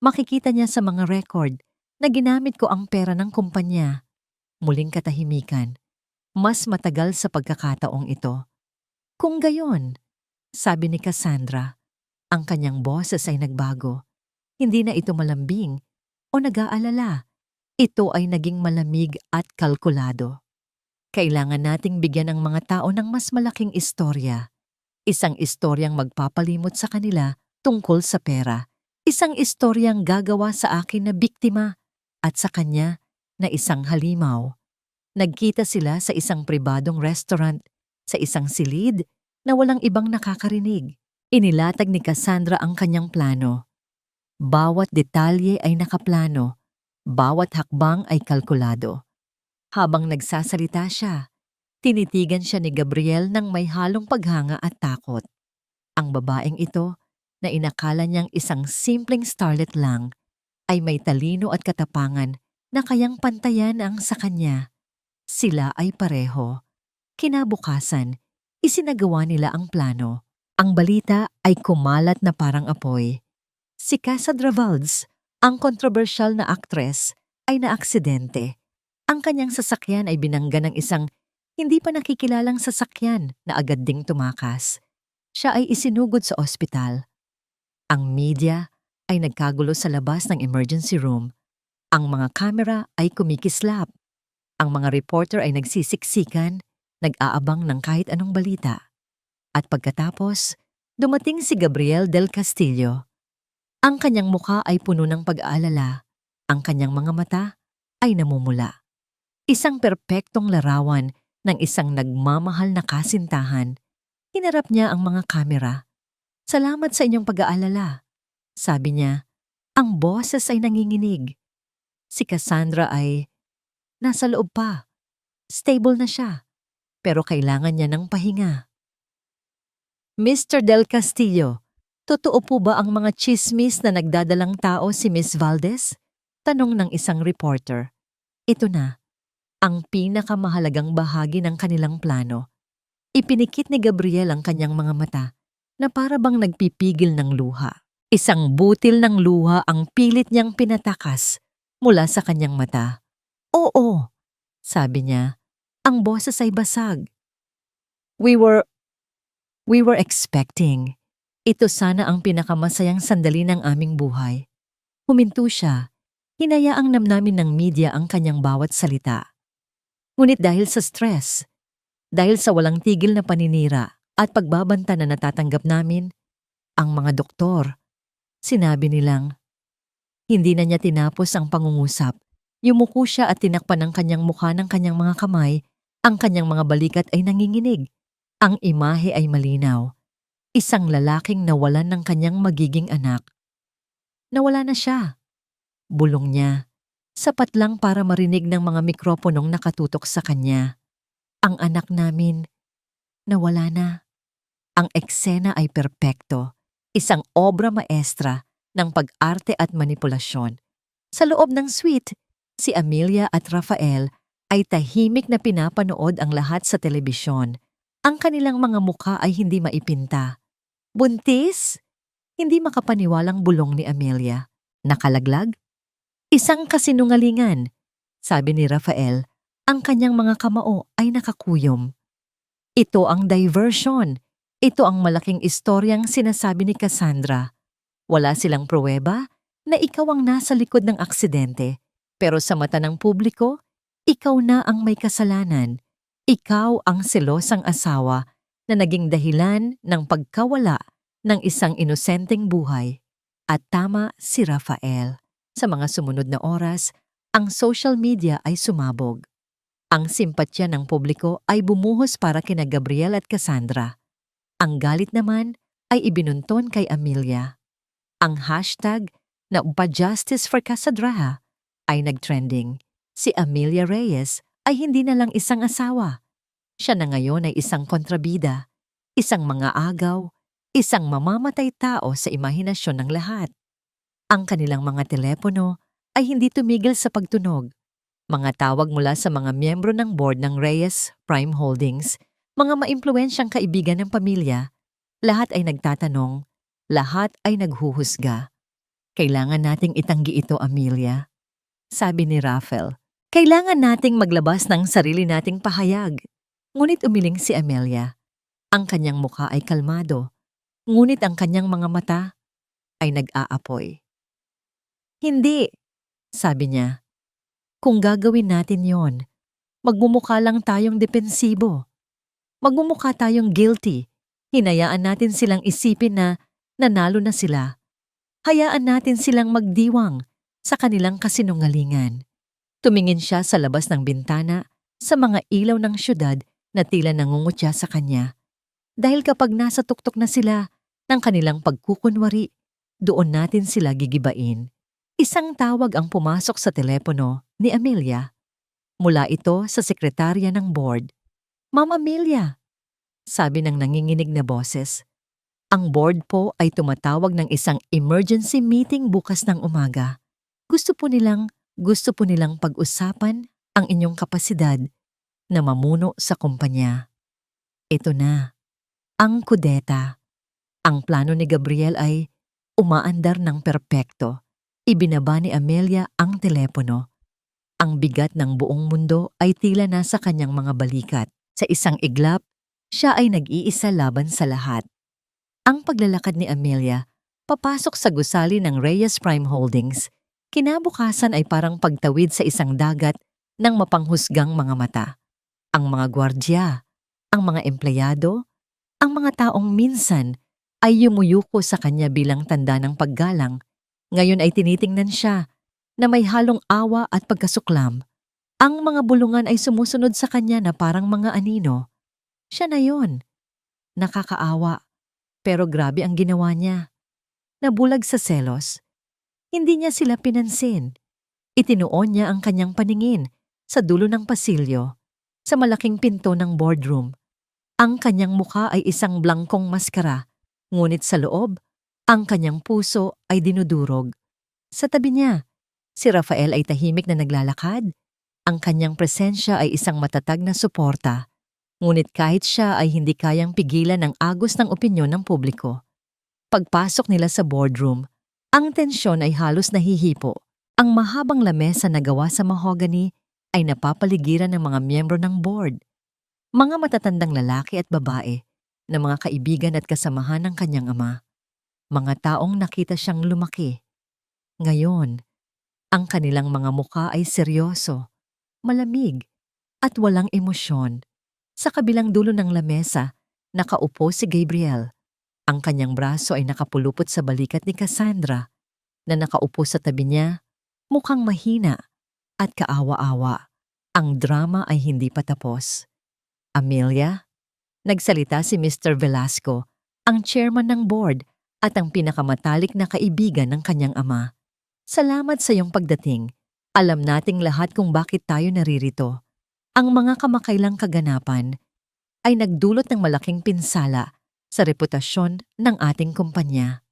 Makikita niya sa mga record na ginamit ko ang pera ng kumpanya." Muling katahimikan. Mas matagal sa pagkakataong ito. "Kung gayon," sabi ni Cassandra. Ang kanyang boses ay nagbago. Hindi na ito malambing o nag-aalala. Ito ay naging malamig at kalkulado. "Kailangan nating bigyan ang mga tao ng mas malaking istorya. Isang istoryang magpapalimot sa kanila tungkol sa pera. Isang istoryang gagawa sa akin na biktima at sa kanya na isang halimaw." Nagkita sila sa isang pribadong restaurant, sa isang silid na walang ibang nakakarinig. Inilatag ni Cassandra ang kanyang plano. Bawat detalye ay nakaplano, bawat hakbang ay kalkulado. Habang nagsasalita siya, tinitigan siya ni Gabriel ng may halong paghanga at takot. Ang babaeng ito, na inakala niyang isang simpleng starlet lang, ay may talino at katapangan na kayang pantayan ang sa kanya. Sila ay pareho. Kinabukasan, isinagawa nila ang plano. Ang balita ay kumalat na parang apoy. Si Cassandra Valls, ang kontrobersyal na aktres, ay naaksidente. Ang kanyang sasakyan ay binangga ng isang hindi pa nakikilalang sasakyan na agad ding tumakas. Siya ay isinugod sa ospital. Ang media ay nagkagulo sa labas ng emergency room. Ang mga kamera ay kumikislap. Ang mga reporter ay nagsisiksikan, nag-aabang ng kahit anong balita. At pagkatapos, dumating si Gabriel del Castillo. Ang kanyang mukha ay puno ng pag-aalala. Ang kanyang mga mata ay namumula. Isang perpektong larawan ng isang nagmamahal na kasintahan. Hinarap niya ang mga kamera. "Salamat sa inyong pag-aalala," sabi niya. Ang boses ay nanginginig. Si Cassandra ay nasa loob pa. Stable na siya, pero kailangan niya ng pahinga. "Mr. Del Castillo, totoo po ba ang mga chismis na nagdadalang tao si Miss Valdez?" tanong ng isang reporter. Ito na, ang pinakamahalagang bahagi ng kanilang plano. Ipinikit ni Gabriel ang kanyang mga mata na para bang nagpipigil ng luha. Isang butil ng luha ang pilit niyang pinatakas mula sa kanyang mata. Oo, sabi niya, ang boses ay basag. We were expecting. Ito sana ang pinakamasayang sandali ng aming buhay. Huminto siya. Hinayaang namnamin ng media ang kanyang bawat salita. Ngunit dahil sa stress, dahil sa walang tigil na paninira at pagbabanta na natatanggap namin, ang mga doktor, sinabi nilang, hindi na niya tinapos ang pangungusap. Yumuko siya at tinakpan ang kanyang mukha ng kanyang mga kamay, ang kanyang mga balikat ay nanginginig. Ang imahe ay malinaw. Isang lalaking nawalan ng kanyang magiging anak. Nawala na siya. Bulong niya. Sapat lang para marinig ng mga mikroponong nakatutok sa kanya. Ang anak namin, nawala na. Ang eksena ay perpekto. Isang obra maestra ng pag-arte at manipulasyon. Sa loob ng suite, si Amelia at Rafael ay tahimik na pinapanood ang lahat sa telebisyon. Ang kanilang mga mukha ay hindi maipinta. Buntis? Hindi makapaniwalang bulong ni Amelia. Nakalaglag? Isang kasinungalingan, sabi ni Rafael. Ang kanyang mga kamao ay nakakuyom. Ito ang diversion. Ito ang malaking istoryang sinasabi ni Cassandra. Wala silang pruweba na ikaw ang nasa likod ng aksidente. Pero sa mata ng publiko, ikaw na ang may kasalanan. Ikaw ang selosang asawa na naging dahilan ng pagkawala ng isang inosenteng buhay. At tama si Rafael. Sa mga sumunod na oras, ang social media ay sumabog. Ang simpatya ng publiko ay bumuhos para kina Gabriel at Cassandra. Ang galit naman ay ibinunton kay Amelia. Ang hashtag na "Justice for Cassandra" ay nagtrending. Si Amelia Reyes ay hindi na lang isang asawa. Siya na ngayon ay isang kontrabida, isang mga agaw, isang mamamatay tao sa imahinasyon ng lahat. Ang kanilang mga telepono ay hindi tumigil sa pagtunog. Mga tawag mula sa mga miyembro ng board ng Reyes Prime Holdings, mga maimpluwensyang kaibigan ng pamilya, lahat ay nagtatanong, lahat ay naghuhusga. Kailangan nating itanggi ito, Amelia. Sabi ni Rafael, kailangan nating maglabas ng sarili nating pahayag. Ngunit umiling si Amelia. Ang kanyang mukha ay kalmado, ngunit ang kanyang mga mata ay nag-aapoy. Hindi, sabi niya. Kung gagawin natin yon, magmumukha lang tayong depensibo. Magmumukha tayong guilty. Hinayaan natin silang isipin na nanalo na sila. Hayaan natin silang magdiwang sa kanilang kasinungalingan. Tumingin siya sa labas ng bintana sa mga ilaw ng syudad na tila nangungutya sa kanya. Dahil kapag nasa tuktok na sila ng kanilang pagkukunwari, doon natin sila gigibain. Isang tawag ang pumasok sa telepono ni Amelia. Mula ito sa sekretarya ng board. Ma'am Amelia, sabi ng nanginginig na boses. Ang board po ay tumatawag ng isang emergency meeting bukas ng umaga. Gusto po nilang pag-usapan ang inyong kapasidad na mamuno sa kumpanya. Ito na, ang kudeta. Ang plano ni Gabriel ay umaandar ng perpekto. Ibinaba ni Amelia ang telepono. Ang bigat ng buong mundo ay tila nasa kanyang mga balikat. Sa isang iglap, siya ay nag-iisa laban sa lahat. Ang paglalakad ni Amelia, papasok sa gusali ng Reyes Prime Holdings, kinabukasan ay parang pagtawid sa isang dagat ng mapanghusgang mga mata. Ang mga gwardya, ang mga empleyado, ang mga taong minsan ay yumuyuko sa kanya bilang tanda ng paggalang, ngayon ay tinitingnan siya na may halong awa at pagkasuklam. Ang mga bulungan ay sumusunod sa kanya na parang mga anino. Siya na yon. Nakakaawa, pero grabe ang ginawa niya. Nabulag sa selos. Hindi niya sila pinansin. Itinuon niya ang kanyang paningin sa dulo ng pasilyo, sa malaking pinto ng boardroom. Ang kanyang mukha ay isang blangkong maskara, ngunit sa loob, ang kanyang puso ay dinudurog. Sa tabi niya, si Rafael ay tahimik na naglalakad. Ang kanyang presensya ay isang matatag na suporta. Ngunit kahit siya ay hindi kayang pigilan ang agos ng opinyon ng publiko. Pagpasok nila sa boardroom, ang tensyon ay halos nahihipo. Ang mahabang lamesa na gawa sa mahogany ay napapaligiran ng mga miyembro ng board. Mga matatandang lalaki at babae na mga kaibigan at kasamahan ng kanyang ama. Mga taong nakita siyang lumaki. Ngayon, ang kanilang mga mukha ay seryoso, malamig, at walang emosyon. Sa kabilang dulo ng lamesa, nakaupo si Gabriel. Ang kanyang braso ay nakapulupot sa balikat ni Cassandra, na nakaupo sa tabi niya, mukhang mahina at kaawa-awa. Ang drama ay hindi pa tapos. Amelia, nagsalita si Mr. Velasco, ang chairman ng board at ang pinakamatalik na kaibigan ng kanyang ama. Salamat sa iyong pagdating. Alam nating lahat kung bakit tayo naririto. Ang mga kamakailang kaganapan ay nagdulot ng malaking pinsala sa reputasyon ng ating kumpanya.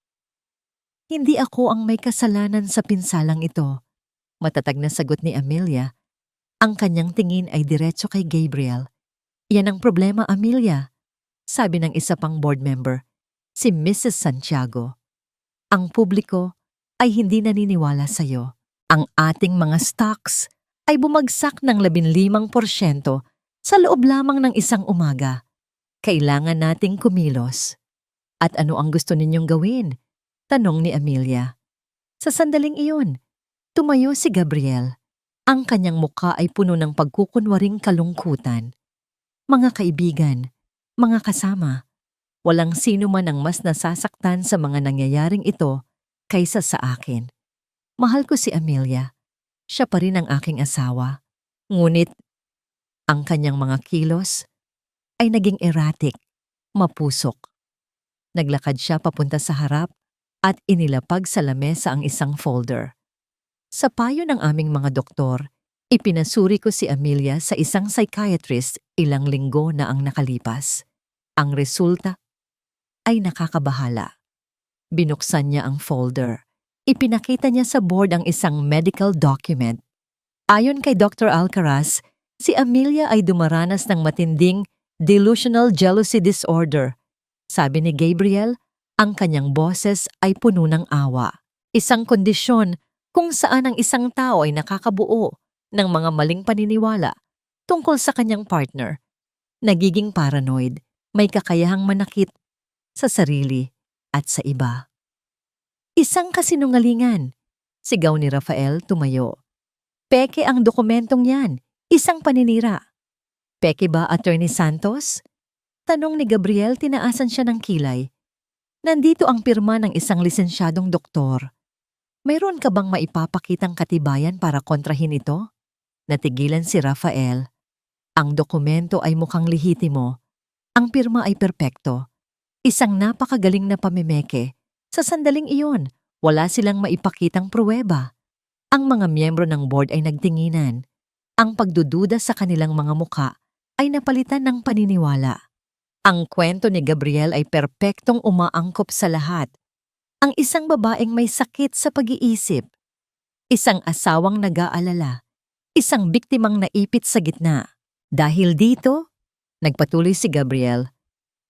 Hindi ako ang may kasalanan sa pinsalang ito, matatag na sagot ni Amelia. Ang kanyang tingin ay diretso kay Gabriel. Yan ang problema, Amelia, sabi ng isa pang board member, si Mrs. Santiago. Ang publiko ay hindi naniniwala sa iyo. Ang ating mga stocks ay bumagsak ng 15% sa loob lamang ng isang umaga. Kailangan nating kumilos. At ano ang gusto ninyong gawin? Tanong ni Amelia. Sa sandaling iyon, tumayo si Gabriel. Ang kanyang mukha ay puno ng pagkukunwaring kalungkutan. Mga kaibigan, mga kasama, walang sino man ang mas nasasaktan sa mga nangyayaring ito kaysa sa akin. Mahal ko si Amelia. Siya pa rin ang aking asawa. Ngunit, ang kanyang mga kilos ay naging erratic, mapusok. Naglakad siya papunta sa harap at inilapag sa lamesa ang isang folder. Sa payo ng aming mga doktor, ipinasuri ko si Amelia sa isang psychiatrist ilang linggo na ang nakalipas. Ang resulta ay nakakabahala. Binuksan niya ang folder. Ipinakita niya sa board ang isang medical document. Ayon kay Dr. Alcaraz, si Amelia ay dumaranas ng matinding delusional jealousy disorder. Sabi ni Gabriel, ang kanyang boses ay puno ng awa. Isang kondisyon kung saan ang isang tao ay nakakabuo ng mga maling paniniwala tungkol sa kanyang partner. Nagiging paranoid, may kakayahang manakit sa sarili at sa iba. Isang kasinungalingan. Sigaw ni Rafael tumayo. Peke ang dokumentong yan. Isang paninira. Peke ba, Attorney Santos? Tanong ni Gabriel, tinaasan siya ng kilay. Nandito ang pirma ng isang lisensyadong doktor. Mayroon ka bang maipapakitang katibayan para kontrahin ito? Natigilan si Rafael. Ang dokumento ay mukhang lehitimo. Ang pirma ay perpekto. Isang napakagaling na pamimeke. Sa sandaling iyon, wala silang maipakitang pruweba. Ang mga miyembro ng board ay nagtinginan. Ang pagdududa sa kanilang mga muka ay napalitan ng paniniwala. Ang kwento ni Gabriel ay perpektong umaangkop sa lahat. Ang isang babaeng may sakit sa pag-iisip. Isang asawang nag-aalala. Isang biktimang naipit sa gitna. Dahil dito, nagpatuloy si Gabriel,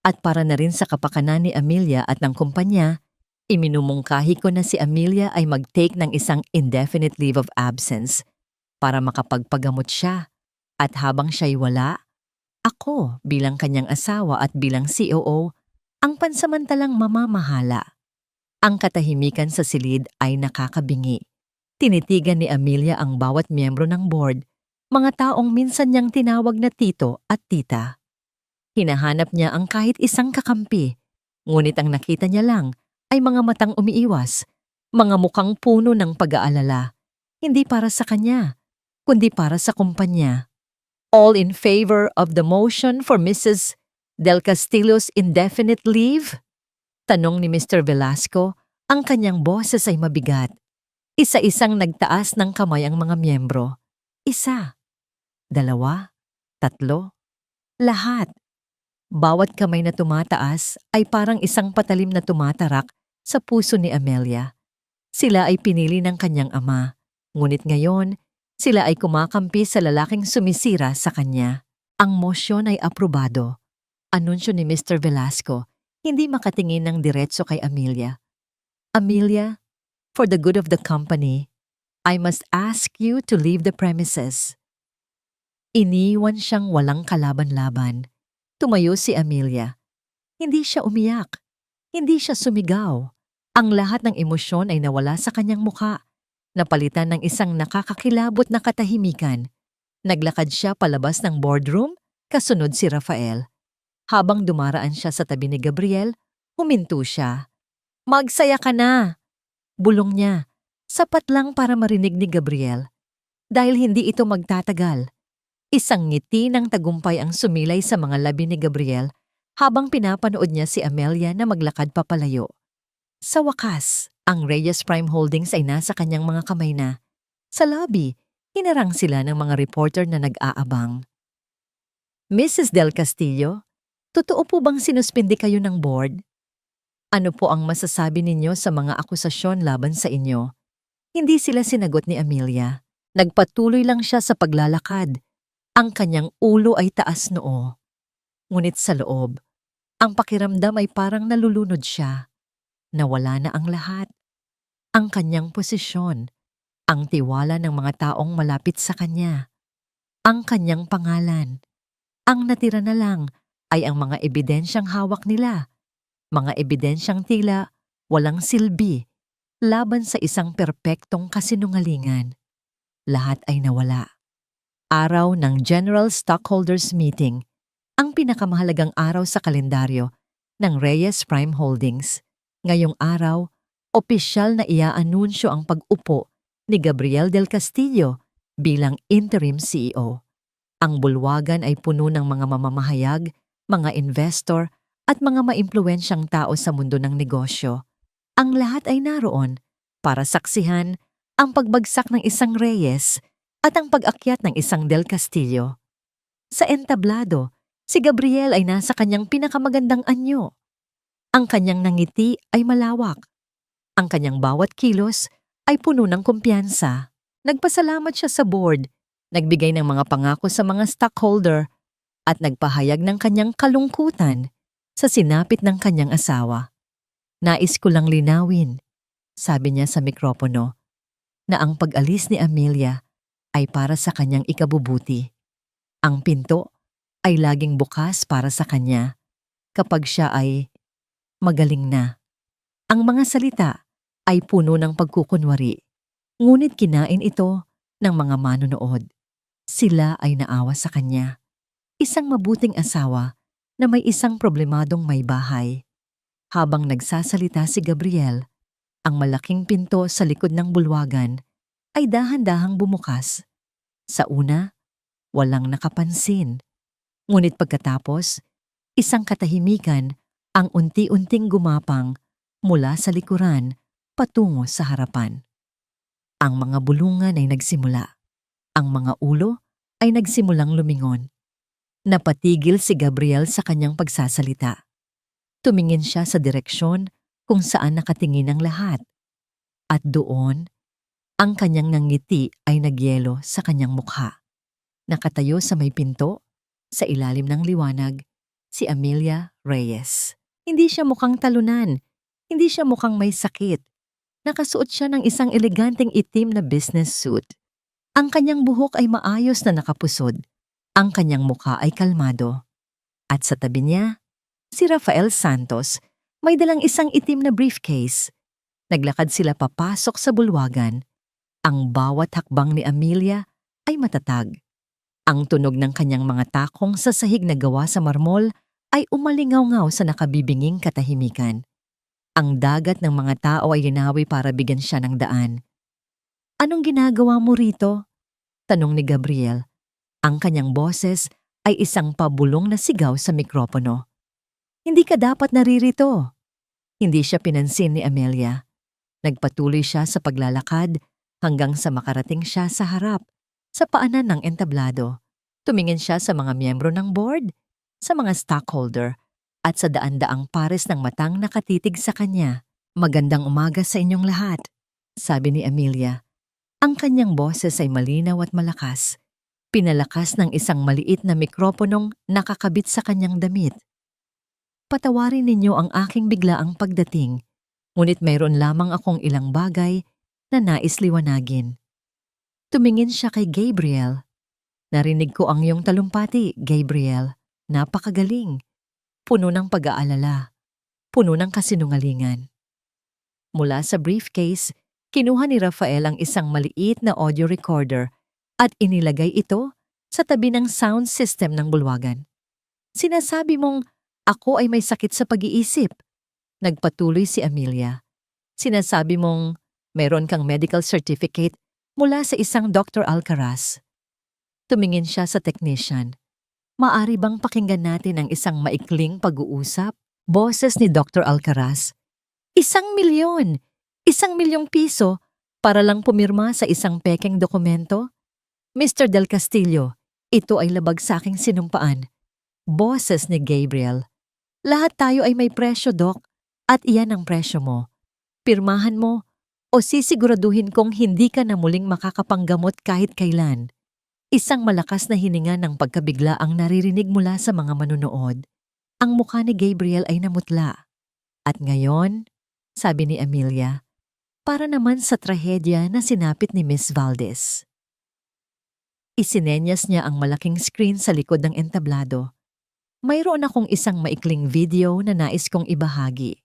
at para na rin sa kapakanan ni Amelia at ng kumpanya, iminumungkahi ko na si Amelia ay mag-take ng isang indefinite leave of absence para makapagpagamot siya. At habang siya'y wala, ako bilang kanyang asawa at bilang COO ang pansamantalang mamamahala. Ang katahimikan sa silid ay nakakabingi. Tinitigan ni Amelia ang bawat miyembro ng board, mga taong minsan niyang tinawag na tito at tita. Hinahanap niya ang kahit isang kakampi, ngunit ang nakita niya lang ay mga matang umiiwas, mga mukhang puno ng pag-aalala, hindi para sa kanya, kundi para sa kumpanya. All in favor of the motion for Mrs. Del Castillo's indefinite leave? Tanong ni Mr. Velasco, ang kanyang boses ay mabigat. Isa-isang nagtaas ng kamay ang mga miyembro. Isa, dalawa, tatlo, lahat. Bawat kamay na tumataas ay parang isang patalim na tumatarak sa puso ni Amelia. Sila ay pinili ng kanyang ama, ngunit ngayon, sila ay kumakampi sa lalaking sumisira sa kanya. Ang motion ay aprobado. Anunsyo ni Mr. Velasco, hindi makatingin ng diretso kay Amelia. Amelia, for the good of the company, I must ask you to leave the premises. Iniwan siyang walang kalaban-laban. Tumayo si Amelia. Hindi siya umiyak. Hindi siya sumigaw. Ang lahat ng emosyon ay nawala sa kanyang mukha. Napalitan ng isang nakakakilabot na katahimikan. Naglakad siya palabas ng boardroom, kasunod si Rafael. Habang dumaraan siya sa tabi ni Gabriel, huminto siya. "Magsaya ka na!" Bulong niya. Sapat lang para marinig ni Gabriel. Dahil hindi ito magtatagal. Isang ngiti ng tagumpay ang sumilay sa mga labi ni Gabriel habang pinapanood niya si Amelia na maglakad papalayo. Sa wakas, ang Reyes Prime Holdings ay nasa kanyang mga kamay na. Sa lobby, hinarang sila ng mga reporter na nag-aabang. "Mrs. Del Castillo, totoo po bang sinuspindi kayo ng board? Ano po ang masasabi ninyo sa mga akusasyon laban sa inyo?" Hindi sila sinagot ni Amelia. Nagpatuloy lang siya sa paglalakad. Ang kanyang ulo ay taas noo. Ngunit sa loob, ang pakiramdam ay parang nalulunod siya. Nawala na ang lahat. Ang kanyang posisyon, ang tiwala ng mga taong malapit sa kanya, ang kanyang pangalan. Ang natira na lang ay ang mga ebidensyang hawak nila. Mga ebidensyang tila walang silbi laban sa isang perpektong kasinungalingan. Lahat ay nawala. Araw ng General Stockholders Meeting, ang pinakamahalagang araw sa kalendaryo ng Reyes Prime Holdings. Ngayong araw, opisyal na iaanunsyo ang pag-upo ni Gabriel Del Castillo bilang interim CEO. Ang bulwagan ay puno ng mga mamamahayag, mga investor at mga maimpluwensyang tao sa mundo ng negosyo. Ang lahat ay naroon para saksihan ang pagbagsak ng isang Reyes at ang pag-akyat ng isang Del Castillo. Sa entablado, si Gabriel ay nasa kanyang pinakamagandang anyo. Ang kanyang nangiti ay malawak. Ang kanyang bawat kilos ay puno ng kumpiyansa. Nagpasalamat siya sa board, nagbigay ng mga pangako sa mga stockholder, at nagpahayag ng kanyang kalungkutan sa sinapit ng kanyang asawa. "Nais ko lang linawin," sabi niya sa mikropono, "na ang pag-alis ni Amelia ay para sa kanyang ikabubuti. Ang pinto ay laging bukas para sa kanya kapag siya ay magaling na." Ang mga salita ay puno ng pagkukunwari, ngunit kinain ito ng mga manonood. Sila ay naawa sa kanya. Isang mabuting asawa na may isang problemadong may bahay. Habang nagsasalita si Gabriel, ang malaking pinto sa likod ng bulwagan ay dahan-dahang bumukas. Sa una, walang nakapansin. Ngunit pagkatapos, isang katahimikan ang unti-unting gumapang mula sa likuran patungo sa harapan. Ang mga bulungan ay nagsimula. Ang mga ulo ay nagsimulang lumingon. Napatigil si Gabriel sa kanyang pagsasalita. Tumingin siya sa direksyon kung saan nakatingin ang lahat. At doon, ang kanyang ngiti ay nagyelo sa kanyang mukha. Nakatayo sa may pinto, sa ilalim ng liwanag, si Amelia Reyes. Hindi siya mukhang talunan. Hindi siya mukhang may sakit. Nakasuot siya ng isang eleganteng itim na business suit. Ang kanyang buhok ay maayos na nakapusod. Ang kanyang mukha ay kalmado. At sa tabi niya, si Rafael Santos may dalang isang itim na briefcase. Naglakad sila papasok sa bulwagan. Ang bawat hakbang ni Amelia ay matatag. Ang tunog ng kanyang mga takong sa sahig na gawa sa marmol ay umalingaw-ngaw sa nakabibinging katahimikan. Ang dagat ng mga tao ay linawi para bigyan siya ng daan. "Anong ginagawa mo rito?" tanong ni Gabriel. Ang kanyang boses ay isang pabulong na sigaw sa mikropono. "Hindi ka dapat naririto." Hindi siya pinansin ni Amelia. Nagpatuloy siya sa paglalakad hanggang sa makarating siya sa harap, sa paanan ng entablado. Tumingin siya sa mga miyembro ng board, sa mga stockholder, at sa daan-daang pares ng matang nakatitig sa kanya. "Magandang umaga sa inyong lahat," sabi ni Amelia. Ang kanyang boses ay malinaw at malakas. Pinalakas ng isang maliit na mikroponong nakakabit sa kanyang damit. Patawarin ninyo ang aking biglaang pagdating, ngunit mayroon lamang akong ilang bagay na nais liwanagin. Tumingin siya kay Gabriel. Narinig ko ang iyong talumpati, Gabriel. Napakagaling. Puno ng pag-aalala. Puno ng kasinungalingan. Mula sa briefcase, kinuha ni Rafael ang isang maliit na audio recorder at inilagay ito sa tabi ng sound system ng bulwagan. Sinasabi mong, ako ay may sakit sa pag-iisip. Nagpatuloy si Amelia. Sinasabi mong, meron kang medical certificate mula sa isang Dr. Alcaraz. Tumingin siya sa technician. Maari bang pakinggan natin ang isang maikling pag-uusap? Boses ni Dr. Alcaraz. 1,000,000! 1,000,000 piso para lang pumirma sa isang pekeng dokumento? Mr. Del Castillo, ito ay labag sa aking sinumpaan. Boses ni Gabriel. Lahat tayo ay may presyo, Doc, at iyan ang presyo mo. Pirmahan mo o sisiguraduhin kong hindi ka na muling makakapanggamot kahit kailan. Isang malakas na hininga ng pagkabigla ang naririnig mula sa mga manunood. Ang mukha ni Gabriel ay namutla. At ngayon, sabi ni Amelia, para naman sa trahedya na sinapit ni Miss Valdez. Isinenyas niya ang malaking screen sa likod ng entablado. Mayroon akong isang maikling video na nais kong ibahagi.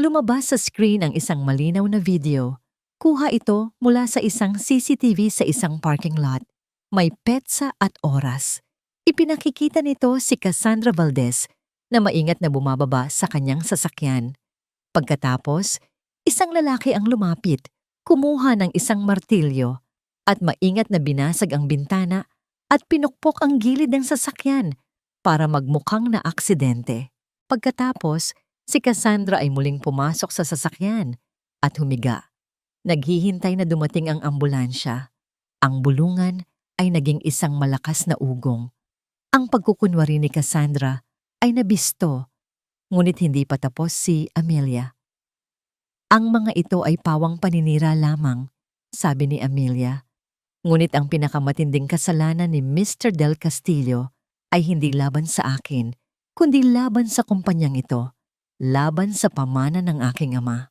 Lumabas sa screen ang isang malinaw na video. Kuha ito mula sa isang CCTV sa isang parking lot. May petsa at oras. Ipinakikita nito si Cassandra Valdez na maingat na bumababa sa kanyang sasakyan. Pagkatapos, isang lalaki ang lumapit, kumuha ng isang martilyo at maingat na binasag ang bintana at pinukpok ang gilid ng sasakyan para magmukhang na aksidente. Pagkatapos, si Cassandra ay muling pumasok sa sasakyan at humiga. Naghihintay na dumating ang ambulansya. Ang bulungan ay naging isang malakas na ugong. Ang pagkukunwari ni Cassandra ay nabisto, ngunit hindi pa tapos si Amelia. Ang mga ito ay pawang paninira lamang, sabi ni Amelia. Ngunit ang pinakamatinding kasalanan ni Mr. Del Castillo ay hindi laban sa akin, kundi laban sa kumpanyang ito, laban sa pamana ng aking ama.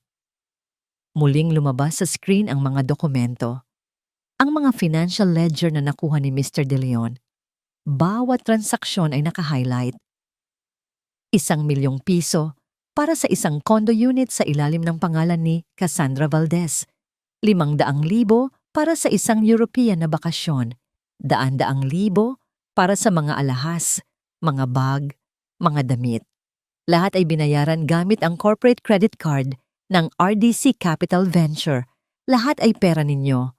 Muling lumabas sa screen ang mga dokumento. Ang mga financial ledger na nakuha ni Mr. De Leon, bawat transaksyon ay naka-highlight. 1,000,000 piso para sa isang condo unit sa ilalim ng pangalan ni Cassandra Valdez. 500,000 para sa isang European na bakasyon. 100,000 para sa mga alahas, mga bag, mga damit. Lahat ay binayaran gamit ang corporate credit card ng RDC Capital Venture. Lahat ay pera ninyo.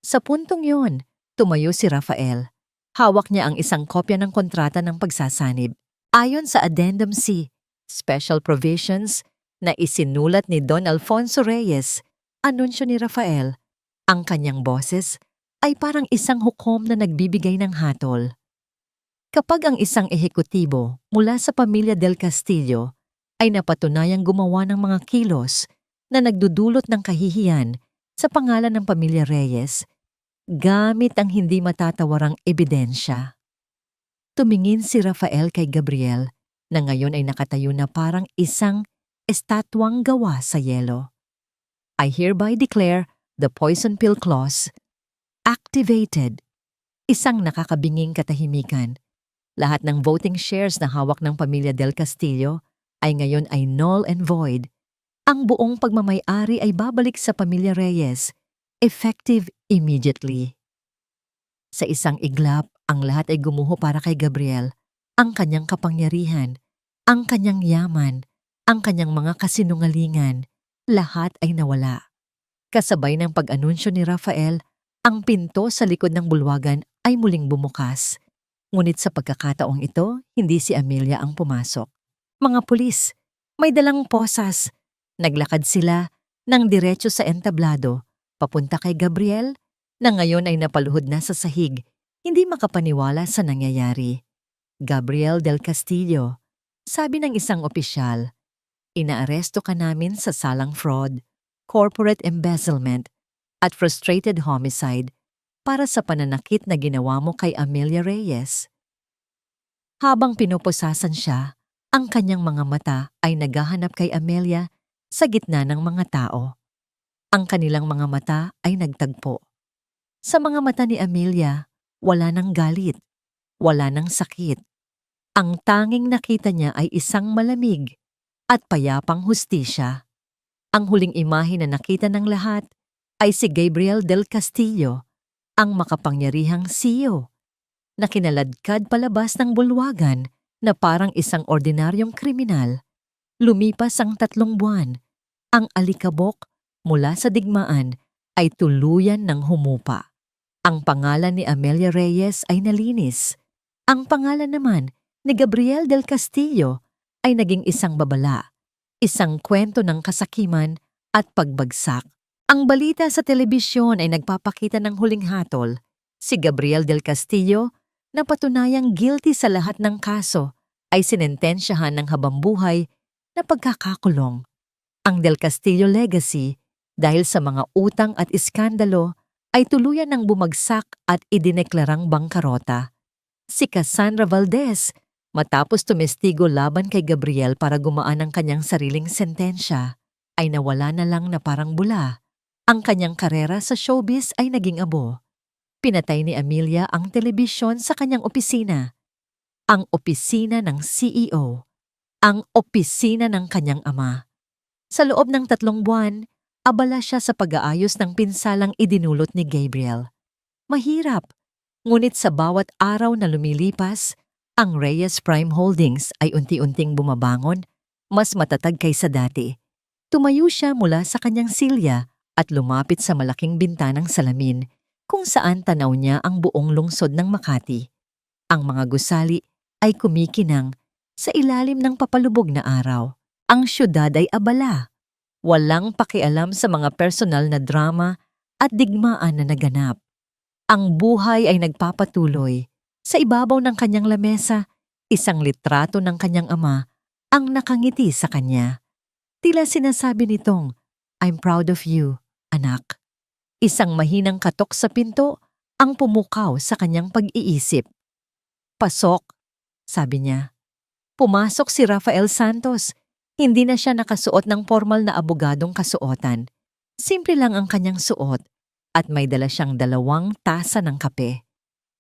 Sa puntong yon, tumayo si Rafael. Hawak niya ang isang kopya ng kontrata ng pagsasanib. Ayon sa Addendum C, Special Provisions na isinulat ni Don Alfonso Reyes, anunsyo ni Rafael, ang kanyang boses ay parang isang hukom na nagbibigay ng hatol. Kapag ang isang ehekutibo mula sa pamilya Del Castillo ay napatunayang gumawa ng mga kilos na nagdudulot ng kahihiyan sa pangalan ng pamilya Reyes, gamit ang hindi matatawarang ebidensya. Tumingin si Rafael kay Gabriel na ngayon ay nakatayo na parang isang estatwang gawa sa yelo. I hereby declare the poison pill clause activated. Isang nakakabinging katahimikan. Lahat ng voting shares na hawak ng pamilya Del Castillo ay ngayon ay null and void. Ang buong pagmamay-ari ay babalik sa pamilya Reyes, effective immediately. Sa isang iglap, ang lahat ay gumuho para kay Gabriel, ang kanyang kapangyarihan, ang kanyang yaman, ang kanyang mga kasinungalingan, lahat ay nawala. Kasabay ng pag-anunsyo ni Rafael, ang pinto sa likod ng bulwagan ay muling bumukas. Ngunit sa pagkakataong ito, hindi si Amelia ang pumasok. Mga pulis, may dalang posas. Naglakad sila ng diretso sa entablado, papunta kay Gabriel, na ngayon ay napaluhod na sa sahig, hindi makapaniwala sa nangyayari. Gabriel Del Castillo, sabi ng isang opisyal, inaaresto ka namin sa salang fraud, corporate embezzlement, at frustrated homicide para sa pananakit na ginawa mo kay Amelia Reyes. Habang pinupusasan siya, ang kanyang mga mata ay naghahanap kay Amelia sa gitna ng mga tao. Ang kanilang mga mata ay nagtagpo. Sa mga mata ni Amelia, wala ng galit, wala ng sakit. Ang tanging nakita niya ay isang malamig at payapang hustisya. Ang huling imahe na nakita ng lahat ay si Gabriel del Castillo, ang makapangyarihang CEO, na kinaladkad palabas ng bulwagan na parang isang ordinaryong kriminal. Lumipas ang 3 buwan, ang alikabok mula sa digmaan ay tuluyan ng humupa. Ang pangalan ni Amelia Reyes ay nalinis. Ang pangalan naman ni Gabriel del Castillo ay naging isang babala, isang kwento ng kasakiman at pagbagsak. Ang balita sa telebisyon ay nagpapakita ng huling hatol. Si Gabriel del Castillo, na patunayang guilty sa lahat ng kaso, ay sinentensyahan ng habambuhay na pagkakakulong. Ang del Castillo legacy, dahil sa mga utang at iskandalo, ay tuluyan ng bumagsak at idineklarang bangkarota. Si Cassandra Valdez, matapos tumestigo laban kay Gabriel para gumaan ang kanyang sariling sentensya, ay nawala na lang na parang bula. Ang kanyang karera sa showbiz ay naging abo. Pinatay ni Amelia ang telebisyon sa kanyang opisina. Ang opisina ng CEO. Ang opisina ng kanyang ama. Sa loob ng 3 buwan, abala siya sa pag-aayos ng pinsalang idinulot ni Gabriel. Mahirap, ngunit sa bawat araw na lumilipas, ang Reyes Prime Holdings ay unti-unting bumabangon, mas matatag kaysa dati. Tumayo siya mula sa kanyang silya at lumapit sa malaking bintanang salamin kung saan tanaw niya ang buong lungsod ng Makati. Ang mga gusali ay kumikinang sa ilalim ng papalubog na araw. Ang syudad ay abala. Walang pakialam sa mga personal na drama at digmaan na naganap. Ang buhay ay nagpapatuloy. Sa ibabaw ng kanyang lamesa, isang litrato ng kanyang ama ang nakangiti sa kanya. Tila sinasabi nitong, "I'm proud of you, anak." Isang mahinang katok sa pinto ang pumukaw sa kanyang pag-iisip. "Pasok," sabi niya. Pumasok si Rafael Santos. Hindi na siya nakasuot ng formal na abogadong kasuotan. Simple lang ang kanyang suot at may dala siyang 2 tasa ng kape.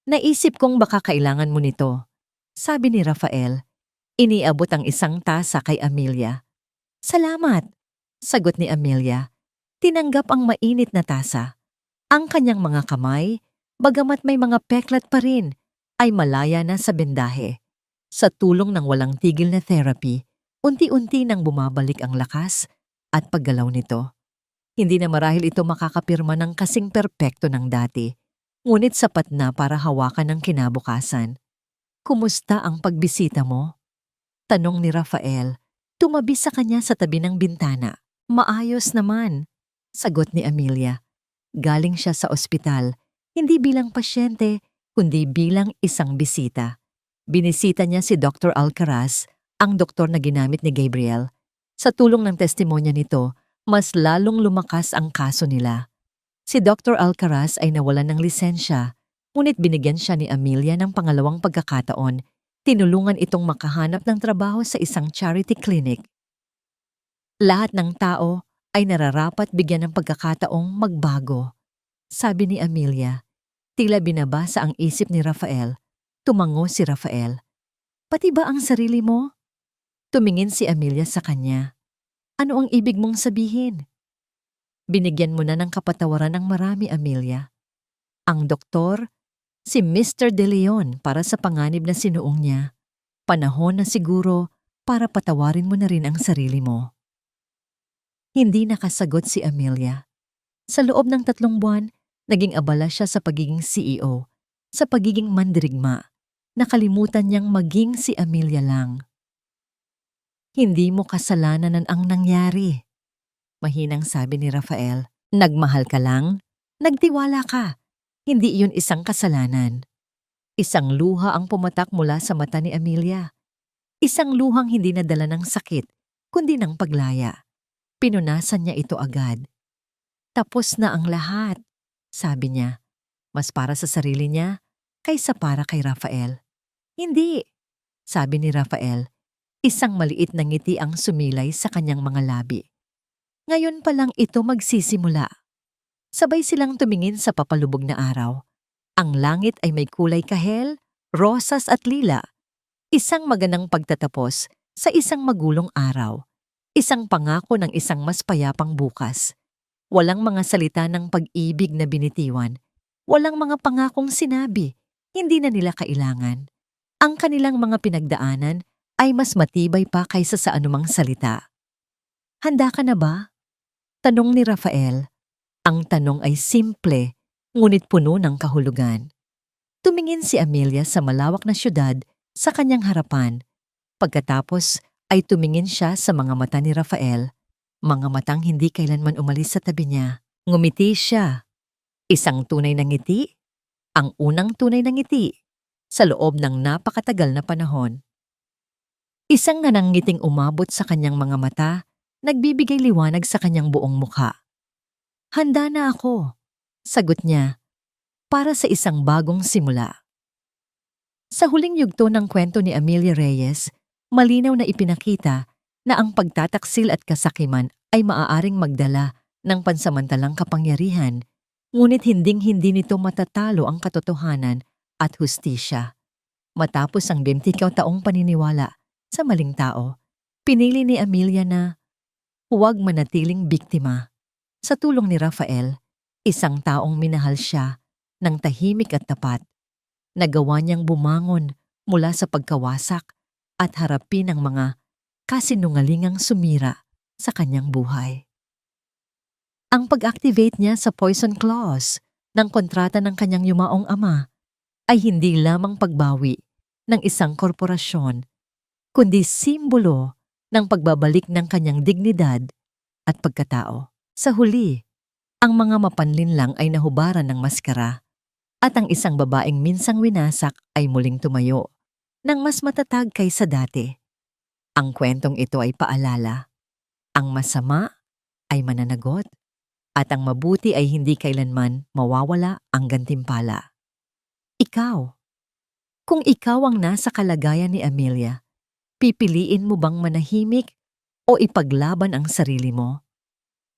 "Naisip kong baka kailangan mo nito," sabi ni Rafael. Iniabot ang isang tasa kay Amelia. "Salamat," sagot ni Amelia. Tinanggap ang mainit na tasa. Ang kanyang mga kamay, bagamat may mga peklat pa rin, ay malaya na sa bendahe. Sa tulong ng walang tigil na therapy, unti-unti nang bumabalik ang lakas at paggalaw nito. Hindi na marahil ito makakapirma ng kasing perpekto ng dati, ngunit sapat na para hawakan ng kinabukasan. "Kumusta ang pagbisita mo?" tanong ni Rafael. Tumabi sa kanya sa tabi ng bintana. "Maayos naman," sagot ni Amelia. Galing siya sa ospital, hindi bilang pasyente, kundi bilang isang bisita. Binisita niya si Dr. Alcaraz, ang doktor na ginamit ni Gabriel. Sa tulong ng testimonya nito, mas lalong lumakas ang kaso nila. Si Dr. Alcaraz ay nawalan ng lisensya, ngunit binigyan siya ni Amelia ng pangalawang pagkakataon. Tinulungan itong makahanap ng trabaho sa isang charity clinic. Lahat ng tao ay nararapat bigyan ng pagkakataong magbago, sabi ni Amelia. Tila binabasa ang isip ni Rafael. Tumango si Rafael. "Pati ba ang sarili mo?" Tumingin si Amelia sa kanya. "Ano ang ibig mong sabihin?" "Binigyan mo na ng kapatawaran ng marami, Amelia. Ang doktor, si Mr. De Leon para sa panganib na sinuong niya. Panahon na siguro para patawarin mo na rin ang sarili mo." Hindi nakasagot si Amelia. Sa loob ng 3 buwan, naging abala siya sa pagiging CEO, sa pagiging mandirigma. Nakalimutan niyang maging si Amelia lang. "Hindi mo kasalanan ang nangyari," mahinang sabi ni Rafael. "Nagmahal ka lang? Nagtiwala ka? Hindi iyon isang kasalanan." Isang luha ang pumatak mula sa mata ni Amelia. Isang luhang hindi nadala ng sakit, kundi ng paglaya. Pinunasan niya ito agad. "Tapos na ang lahat," sabi niya. Mas para sa sarili niya kaysa para kay Rafael. Hindi, sabi ni Rafael. Isang maliit na ngiti ang sumilay sa kanyang mga labi. Ngayon pa lang ito magsisimula. Sabay silang tumingin sa papalubog na araw. Ang langit ay may kulay kahel, rosas at lila. Isang magandang pagtatapos sa isang magulong araw. Isang pangako ng isang mas payapang bukas. Walang mga salita ng pag-ibig na binitiwan. Walang mga pangakong sinabi. Hindi na nila kailangan. Ang kanilang mga pinagdaanan ay mas matibay pa kaysa sa anumang salita. Handa ka na ba? Tanong ni Rafael. Ang tanong ay simple, ngunit puno ng kahulugan. Tumingin si Amelia sa malawak na syudad sa kanyang harapan. Pagkatapos ay tumingin siya sa mga mata ni Rafael, mga matang hindi kailanman umalis sa tabi niya. Ngumiti siya. Isang tunay na ngiti, ang unang tunay na ngiti, sa loob ng napakatagal na panahon. Isang nanangiting umabot sa kanyang mga mata, nagbibigay liwanag sa kanyang buong mukha. Handa na ako, sagot niya, para sa isang bagong simula. Sa huling yugto ng kwento ni Amelia Reyes, malinaw na ipinakita na ang pagtataksil at kasakiman ay maaaring magdala ng pansamantalang kapangyarihan, ngunit hinding-hindi nito matatalo ang katotohanan at hustisya. Matapos ang 20 taong paniniwala sa maling tao, pinili ni Amelia na huwag manatiling biktima. Sa tulong ni Rafael, isang taong minahal siya ng tahimik at tapat. Nagawa niyang bumangon mula sa pagkawasak at harapin ang mga kasinungalingang sumira sa kanyang buhay. Ang pag-activate niya sa poison clause ng kontrata ng kanyang yumaong ama ay hindi lamang pagbawi ng isang korporasyon, kundi simbolo ng pagbabalik ng kanyang dignidad at pagkatao. Sa huli, ang mga mapanlinlang ay nahubaran ng maskara at ang isang babaeng minsang winasak ay muling tumayo ng mas matatag kaysa dati. Ang kwentong ito ay paalala. Ang masama ay mananagot at ang mabuti ay hindi kailanman mawawala ang gantimpala. Ikaw, kung ikaw ang nasa kalagayan ni Amelia, pipiliin mo bang manahimik o ipaglaban ang sarili mo?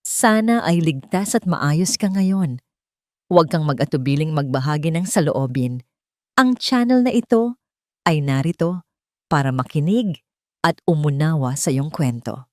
Sana ay ligtas at maayos ka ngayon. Huwag kang mag-atubiling magbahagi ng saloobin. Ang channel na ito ay narito para makinig at umunawa sa iyong kwento.